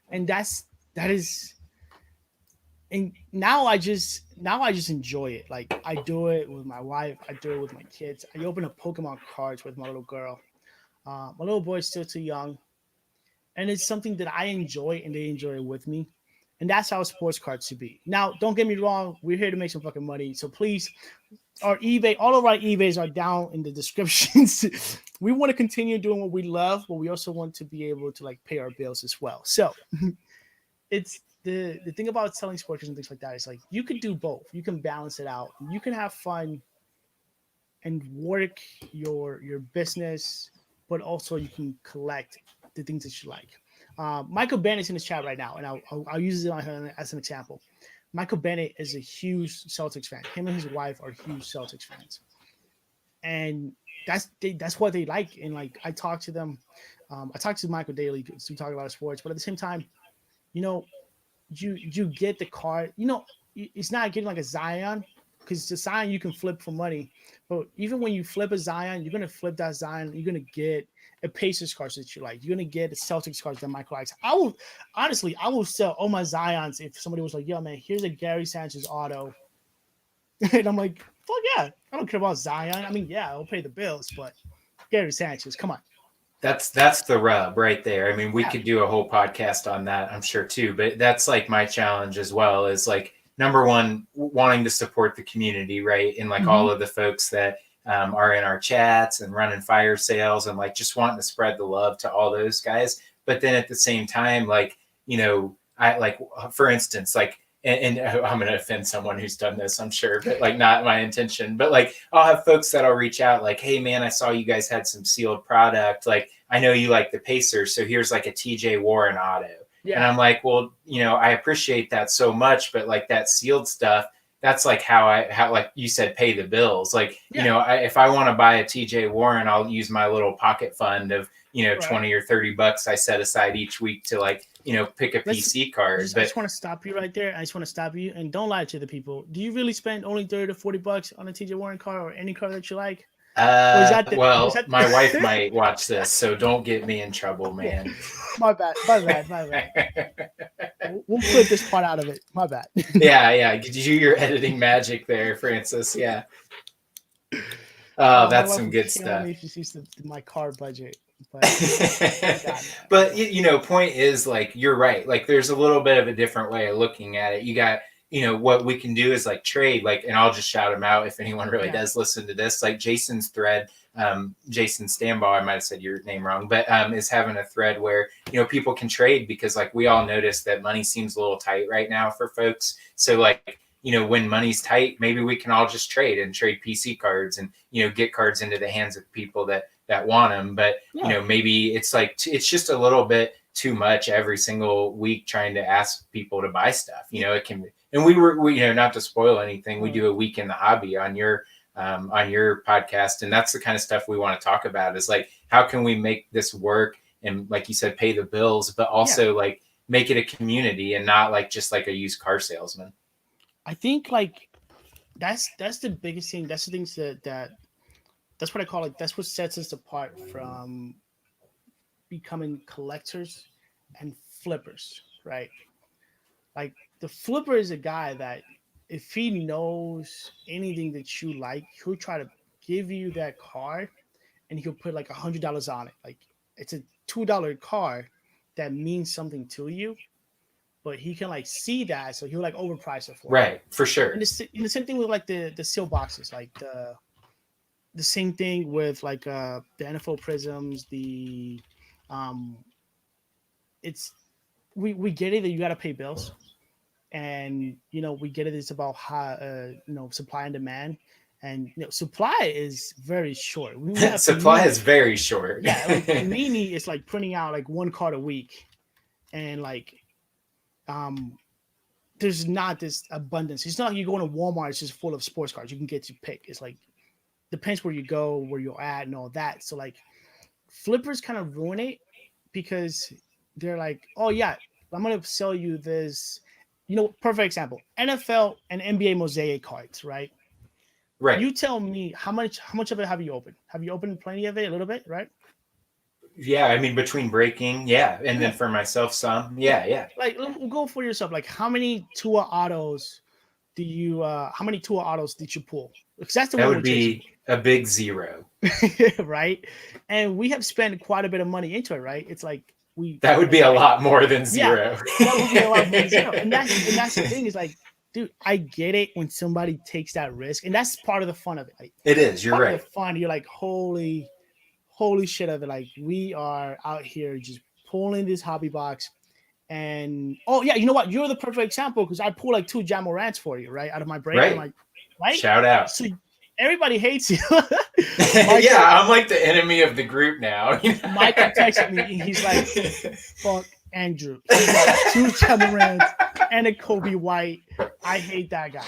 And that is, and now I just enjoy it. Like I do it with my wife, I do it with my kids. I open up Pokemon cards with my little girl. My little boy is still too young, and it's something that I enjoy, and they enjoy it with me. And that's how sports cards should be. Now, don't get me wrong. We're here to make some fucking money. So please, our eBay, all of our eBays are down in the descriptions. We want to continue doing what we love, but we also want to be able to like pay our bills as well. So it's the thing about selling sports cards and things like that is like you can do both. You can balance it out. You can have fun and work your business, but also you can collect the things that you like. Michael Bennett's in the chat right now, and I'll use it as an example. Michael Bennett is a huge Celtics fan. Him and his wife are huge Celtics fans, and that's what they like. And like I talk to them, I talk to Michael daily because we talk about sports. But at the same time, you get the card. It's not getting like a Zion because the Zion you can flip for money. But even when you flip a Zion, you're gonna flip that Zion. You're gonna get a Pacers card that you like. You're gonna get a Celtics card that Michael likes. I will sell all my Zions if somebody was like, "Yo, man, here's a Gary Sanchez auto," and I'm like, "Fuck yeah, I don't care about Zion. I mean, yeah, I'll pay the bills, but Gary Sanchez, come on." That's the rub right there. I mean, we could do a whole podcast on that, I'm sure too. But that's like my challenge as well. Is like number one, wanting to support the community, right, and like all of the folks that are in our chats and running fire sales and like just wanting to spread the love to all those guys. But then at the same time, like, I like, for instance, like, and I'm going to offend someone who's done this, I'm sure, but like not my intention, but like I'll have folks that'll reach out like, hey man, I saw you guys had some sealed product. Like, I know you like the Pacers. So here's like a TJ Warren auto. Yeah. And I'm like, well, I appreciate that so much, but like that sealed stuff, that's like how like you said, pay the bills. Like, if I want to buy a TJ Warren, I'll use my little pocket fund of, right. 20 or $30 I set aside each week to like, pick a PC card. I just want to stop you right there. I just want to stop you and don't lie to the people. Do you really spend only 30 to $40 on a TJ Warren card or any card that you like? My wife might watch this, so don't get me in trouble, man. My bad. We'll put this part out of it. My bad. Yeah. Did you do your editing magic there, Francis? Yeah. Oh, that's some good stuff. If you see my car budget. But point is, like, you're right. Like, there's a little bit of a different way of looking at it. You got what we can do is like trade, like, and I'll just shout him out if anyone really does listen to this, like Jason's thread, Jason Stambaugh, I might have said your name wrong, but is having a thread where, people can trade, because like we all notice that money seems a little tight right now for folks. So like, when money's tight, maybe we can all just trade PC cards and, get cards into the hands of people that want them. But, maybe it's like, it's just a little bit too much every single week trying to ask people to buy stuff. It can, and we not to spoil anything, we do a week in the hobby on your podcast. And that's the kind of stuff we want to talk about, is like, how can we make this work? And like you said, pay the bills, but also like make it a community and not like just like a used car salesman. I think like that's the biggest thing. That's the things that's what I call it. That's what sets us apart from becoming collectors and flippers, right? Like the flipper is a guy that if he knows anything that you like, he'll try to give you that card and he'll put like $100 on it. Like it's a $2 card that means something to you, but he can like see that, so he'll like overprice it for you. Right, for sure. And the same thing with like the seal boxes, like the same thing with like the NFL Prisms, it's we get it that you got to pay bills, and we get it. It's about how supply and demand, and supply is very short. Supply is very short. Yeah, like Panini is like printing out like one card a week, and like there's not this abundance. It's not like you go to Walmart, it's just full of sports cards you can get to pick. It's like depends where you go, where you're at, and all that. So like flippers kind of ruin it because they're like, oh yeah, I'm gonna sell you this. Perfect example: NFL and NBA mosaic cards, right? Right. You tell me how much of it have you opened? Have you opened plenty of it? A little bit, right? Yeah, I mean between breaking, and then for myself some, yeah. Like we'll go for yourself. Like how many Tua autos do you? How many Tua autos did you pull? Because that's the that one would be a big zero, right? And we have spent quite a bit of money into it, right? It's like that would be a lot more than zero. Yeah, that would be a lot more than zero. And that's the thing is like, dude, I get it when somebody takes that risk, and that's part of the fun of it. Like, it is. You're right. Of the fun. You're like, holy shit of it. Like we are out here just pulling this hobby box. And oh yeah, you know what? You're the perfect example because I pull like 2 Jamorants for you, right? Out of my break. Right. I'm like, right? Shout out. So everybody hates you. Yeah, I'm like the enemy of the group now. Michael texted me. He's like, fuck Andrew. He's like 2 Jamorants and a Kobe White. I hate that guy.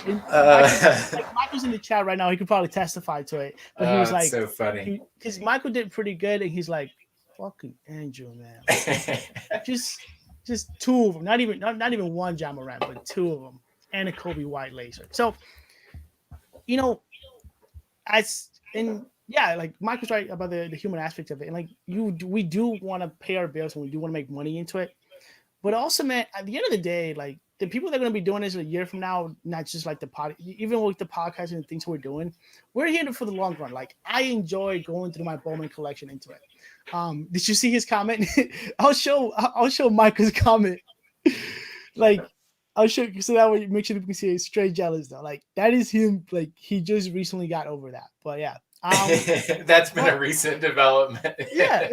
Michael's in the chat right now. He could probably testify to it. But he was like, so funny. Because Michael did pretty good, and he's like, fucking Andrew, man. Just 2 of them. Not even 1 Jamorant, but 2 of them, and a Kobe White laser. So, like Michael's right about the human aspect of it, and like we do want to pay our bills and we do want to make money into it, but also, man, at the end of the day, like the people that are going to be doing this a year from now, not just like even with the podcast and the things we're doing, we're here for the long run. Like I enjoy going through my Bowman collection into it. Did you see his comment? I'll show Michael's comment. Like I'll show you so that way make sure people can see it. Straight jealous though. Like that is him. Like he just recently got over that. But yeah. That's been a recent development. Yeah.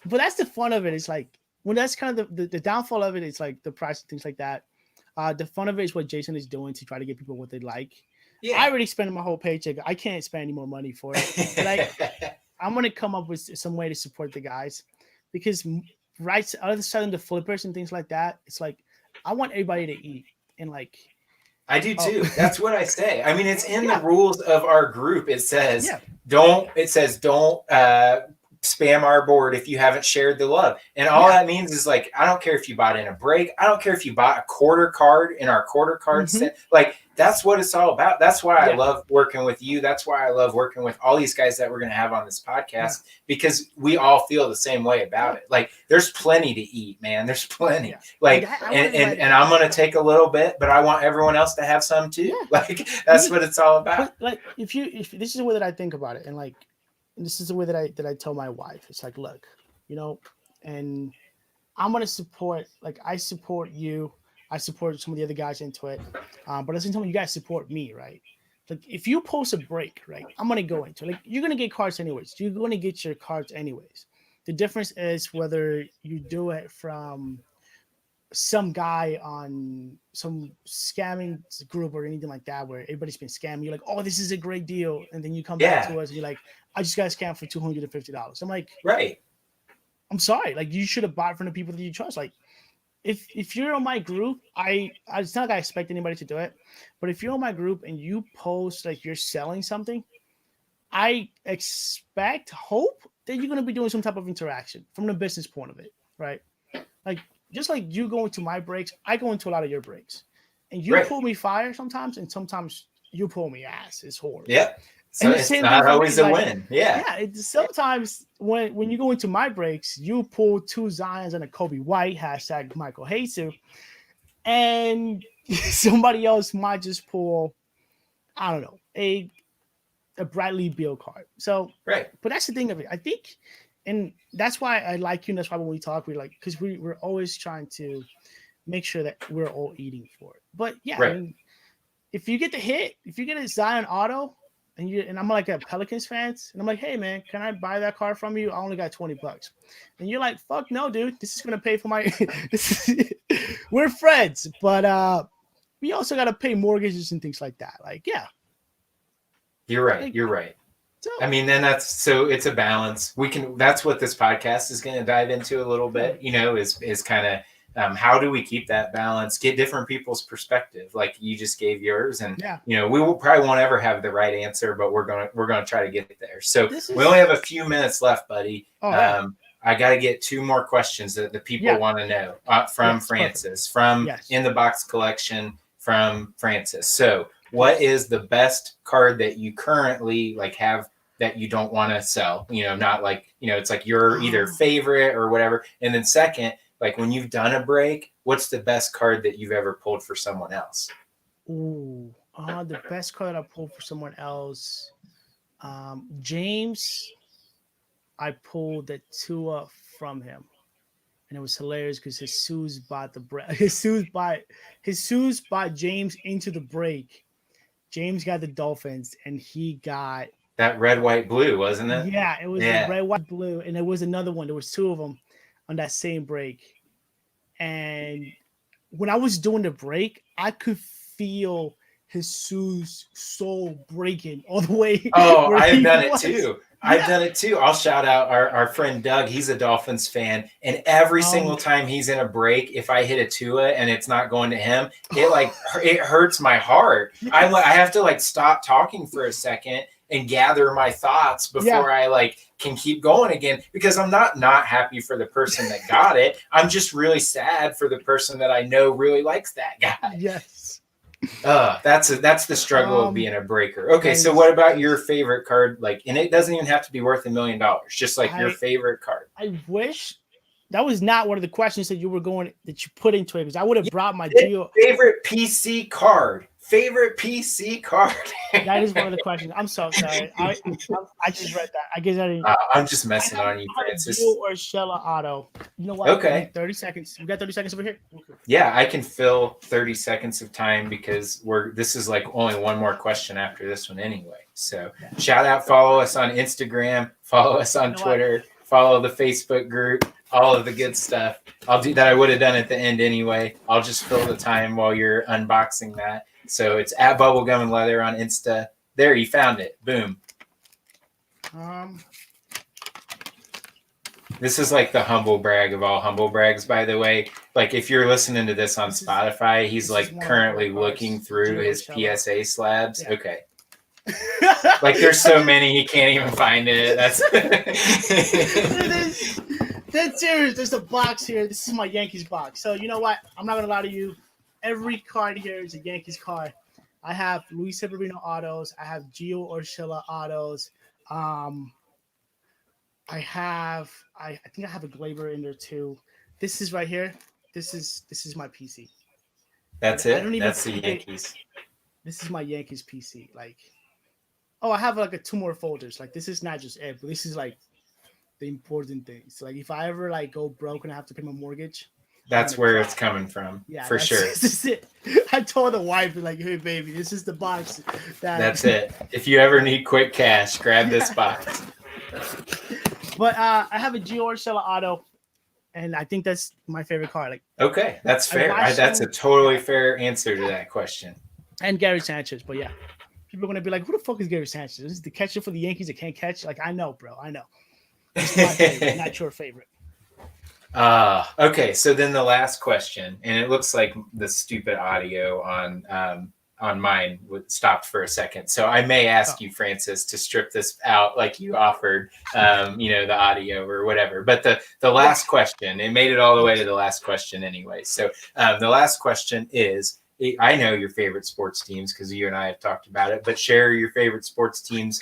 But that's the fun of it. It's like when that's kind of the downfall of it, it's like the price and things like that. The fun of it is what Jason is doing to try to get people what they like. Yeah. I already spent my whole paycheck. I can't spend any more money for it. But I'm gonna come up with some way to support the guys because right other than the flippers and things like that, it's like I want everybody to eat and like I do too. That's what I say. I mean, it's in the rules of our group. It says don't spam our board if you haven't shared the love. And all that means is like, I don't care if you bought in a break. I don't care if you bought a quarter card in our quarter card set. Like that's what it's all about. That's why I love working with you. That's why I love working with all these guys that we're going to have on this podcast because we all feel the same way about it. Like there's plenty to eat, man. There's plenty. Like, and I'm going to take a little bit, but I want everyone else to have some too. Yeah. Like that's what it's all about. Like if this is the way that I think about it. And like, this is the way that I tell my wife. It's like, look, and I'm gonna support. Like I support you. I support some of the other guys into it. But at the same time, you guys support me, right? Like if you post a break, right, I'm gonna go into it. Like you're gonna get cards anyways. You're gonna get your cards anyways. The difference is whether you do it from some guy on some scamming group or anything like that, where everybody's been scamming. You're like, oh, this is a great deal, and then you come back Yeah. to us and you're like, I just got scammed for $250. I'm like, Right. I'm sorry. Like you should have bought from the people that you trust. Like if you're on my group, I it's not like I expect anybody to do it, but if you're on my group and you post like you're selling something, I expect, hope that you're gonna be doing some type of interaction from the business point of it, right? Like just like you go into my breaks, I go into a lot of your breaks, and you Right. pull me fire sometimes, and sometimes you pull me ass. It's horrible. Yep. So And the it's same thing not for me. always a Like, win. Yeah. yeah, it's sometimes when you go into my breaks, you pull two Zions and a Kobe White, hashtag Michael Hasu, and somebody else might just pull, I don't know, a Bradley Beal card. So, Right. but that's the thing of it. I think, and that's why I like you. And that's why when we talk, we're like, because we're always trying to make sure that we're all eating for it. But yeah, I Right. mean, if you get the hit, if you get a Zion auto, and I'm like a Pelicans fans, and I'm like, hey man, can I buy that car from you? I only got $20. And you're like, fuck no, dude. This is gonna pay for my we're friends, but we also gotta pay mortgages and things like that. Like, yeah. You're right. Like, You're right. so I mean, then it's a balance. That's what this podcast is going to dive into a little bit, is kind of how do we keep that balance, get different people's perspective. Like you just gave yours, and yeah. we will probably won't ever have the right answer, but we're going to try to get there. So This we is only have a few minutes left, buddy. all right. I got to get two more questions that the people Yeah. want to know from Yes, Francis, from Yes. In the Box Collection, from Francis. So what is the best card that you currently like have that you don't want to sell? Not like, it's like your either favorite or whatever. And then second, like when you've done a break, what's the best card that you've ever pulled for someone else? Ooh, the best card I pulled for someone else. James, I pulled the Tua from him, and it was hilarious because Jesus bought the break. Jesus bought James into the break. James got the Dolphins, and he got that red, white, blue, wasn't it? Yeah, it was the red, white, blue, and there was another one. There was two of them on that same break. And when I was doing the break, I could feel Jesus' soul breaking all the way. Oh, I've done it too. I've done it too. I'll shout out our friend Doug. He's a Dolphins fan, and every single time he's in a break, if I hit a Tua and it's not going to him, it hurts my heart. Yes. I have to like stop talking for a second and gather my thoughts before I like can keep going again, because I'm not happy for the person that got it. I'm just really sad for the person that I know really likes that guy. Yes. That's the struggle of being a breaker. Okay, so what about your favorite card? Like, and it doesn't even have to be worth $1 million. Just like your favorite card. I wish that was not one of the questions that you put into it, because I would have brought my Geo favorite PC card. Favorite PC card. That is one of the questions. I'm so sorry. I just read that. I guess I didn't. I'm just messing on you, Francis. Geo or Shella auto. You know what? Okay. 30 seconds. We got 30 seconds over here. Okay. Yeah, I can fill 30 seconds of time because this is like only one more question after this one anyway. So shout out, follow us on Instagram, follow us on Twitter, follow the Facebook group, all of the good stuff. I'll do that. I would have done at the end anyway. I'll just fill the time while you're unboxing that. So it's at Bubblegum and Leather on Insta. There, you found it. Boom. This is like the humble brag of all humble brags, by the way. Like if you're listening to this on Spotify, he's like currently looking through his PSA slabs. Yeah. Okay. Like there's so many he can't even find it. That's serious. There's a box here. This is my Yankees box. So you know what? I'm not gonna lie to you. Every card here is a Yankees card. I have Luis Severino autos. I have Gio Urshela autos. I think I have a Glaber in there too. This is right here. This is my PC. That's it. That's the Yankees. This is my Yankees PC. Like, I have like two more folders. Like this is not just it, but this the important things. Like if I ever like go broke and I have to pay my mortgage, that's where it's coming from. Yeah, for sure. This is it. I told the wife, like, hey, baby, this is the box. That's it. If you ever need quick cash, grab this box. But I have a Gio Urshela auto, and I think that's my favorite card. Like, okay, that's fair. That's a totally fair answer to that question. And Gary Sanchez, but yeah, people are gonna be like, "Who the fuck is Gary Sanchez? This is the catcher for the Yankees that can't catch." Like, I know, bro, I know. It's my favorite, not your favorite. Okay, so then the last question, and it looks like the stupid audio on mine stopped for a second. So I may ask you, Francis, to strip this out like you offered, the audio or whatever. But the last question, it made it all the way to the last question anyway. So the last question is, I know your favorite sports teams because you and I have talked about it, but share your favorite sports teams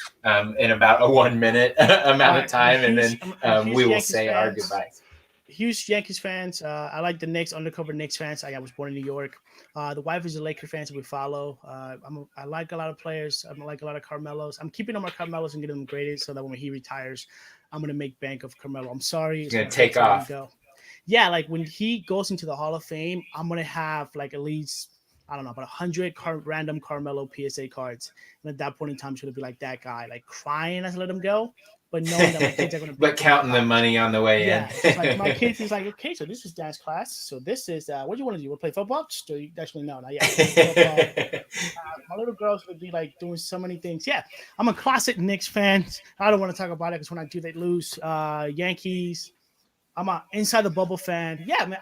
in about a 1 minute amount of time, and then we will say our goodbyes. Huge Yankees fans. I like the Knicks, undercover Knicks fans. I was born in New York. The wife is a Laker fan, so we follow. I like a lot of players. I like a lot of Carmelos. I'm keeping on my Carmelos and getting them graded so that when he retires, I'm gonna make bank of Carmelo. I'm sorry, it's gonna take off. Go. Yeah, like when he goes into the Hall of Fame, I'm gonna have like at least, I don't know, about 100 random Carmelo PSA cards. And at that point in time, it's gonna be like that guy, like crying as I let him go. But knowing that my kids are going to but counting the money on the way in. Yeah, like my kids is like, okay, so this is dance class. So this is, what do you want to do? You want to play football? Actually, no, not yet. My little girls would be like doing so many things. Yeah, I'm a classic Knicks fan. I don't want to talk about it because when I do, they lose. Yankees. I'm an inside the bubble fan. Yeah, man.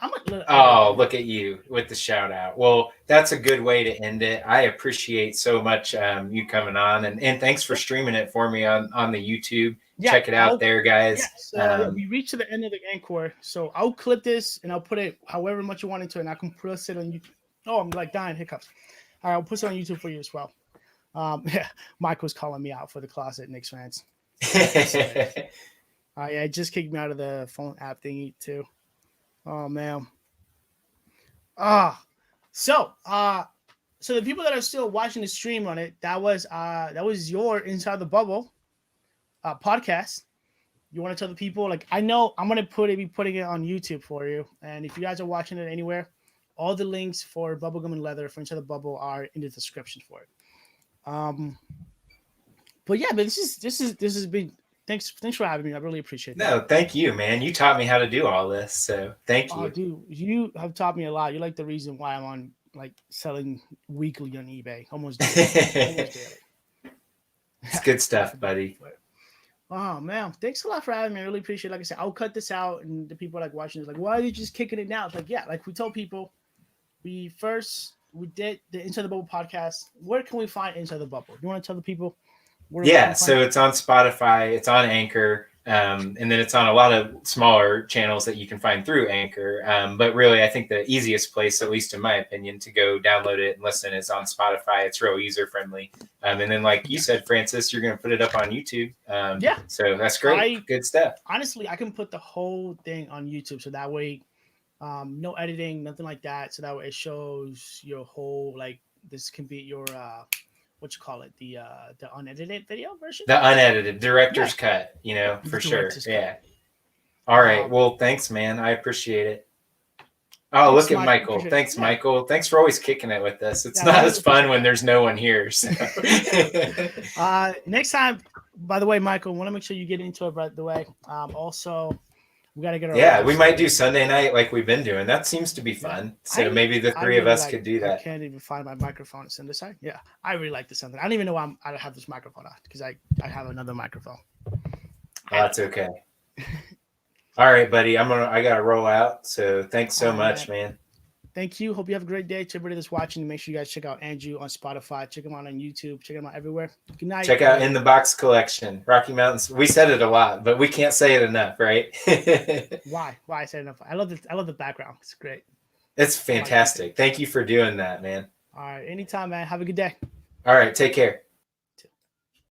Look at you with the shout out. Well, that's a good way to end it. I appreciate so much you coming on, and thanks for streaming it for me on the YouTube. Yeah, check it out there, guys. Yes, we reached to the end of the encore, so I'll clip this and I'll put it however much you want into it, and I can put it on YouTube. Oh, I'm like dying hiccups. All right, I'll put it on YouTube for you as well. Michael's calling me out for the closet Knicks fans. Yeah, it just kicked me out of the phone app thingy too. Oh man. So the people that are still watching the stream on it, that was your Inside the Bubble podcast. You want to tell the people, like, I know I'm gonna be putting it on YouTube for you, and if you guys are watching it anywhere, all the links for Bubblegum and Leather for Inside the Bubble are in the description for it. But yeah, but this has been. Thanks for having me. I really appreciate that. No, thank you, man. You taught me how to do all this, so thank you. Oh, dude, you have taught me a lot. You're like the reason why I'm on like selling weekly on eBay, almost daily. It's good stuff, buddy. Oh man, thanks a lot for having me. I really appreciate it. Like I said, I'll cut this out, and the people like watching this like, why are you just kicking it now? It's like, yeah, like we told people, we did the Inside the Bubble podcast. Where can we find Inside the Bubble? You want to tell the people? Yeah, so it's on Spotify, it's on Anchor, and then it's on a lot of smaller channels that you can find through Anchor. But really, I think the easiest place, at least in my opinion, to go download it and listen is on Spotify. It's real user friendly. And then, like you said, Francis, you're going to put it up on YouTube. Yeah. So that's great. Good stuff. Honestly, I can put the whole thing on YouTube. So that way, no editing, nothing like that. So that way it shows your whole, like, this can be your... what you call it, the unedited video version? The unedited director's cut, for sure. Yeah. All right. Well, thanks, man. I appreciate it. Oh, look at Michael. Thanks, Michael. Thanks for always kicking it with us. It's not as fun when there's no one here. So. Next time, by the way, Michael, I want to make sure you get into it right the way. Also, we got to get our... Yeah, we might do Sunday night like we've been doing. That seems to be fun. So maybe the three of us could do that. I can't even find my microphone to send this out. Yeah, I really like this something. I don't even know why I have this microphone on because I have another microphone. That's okay. All right, buddy. I gotta roll out. So thanks so much, man. Thank you. Hope you have a great day. To everybody that's watching, make sure you guys check out Andrew on Spotify. Check him out on YouTube. Check him out everywhere. Good night. Check out InTheBox collection. Rocky Mountains. We said it a lot, but we can't say it enough, right? Why? Why I said enough? I love the background. It's great. It's fantastic. Thank you for doing that, man. All right. Anytime, man. Have a good day. All right. Take care.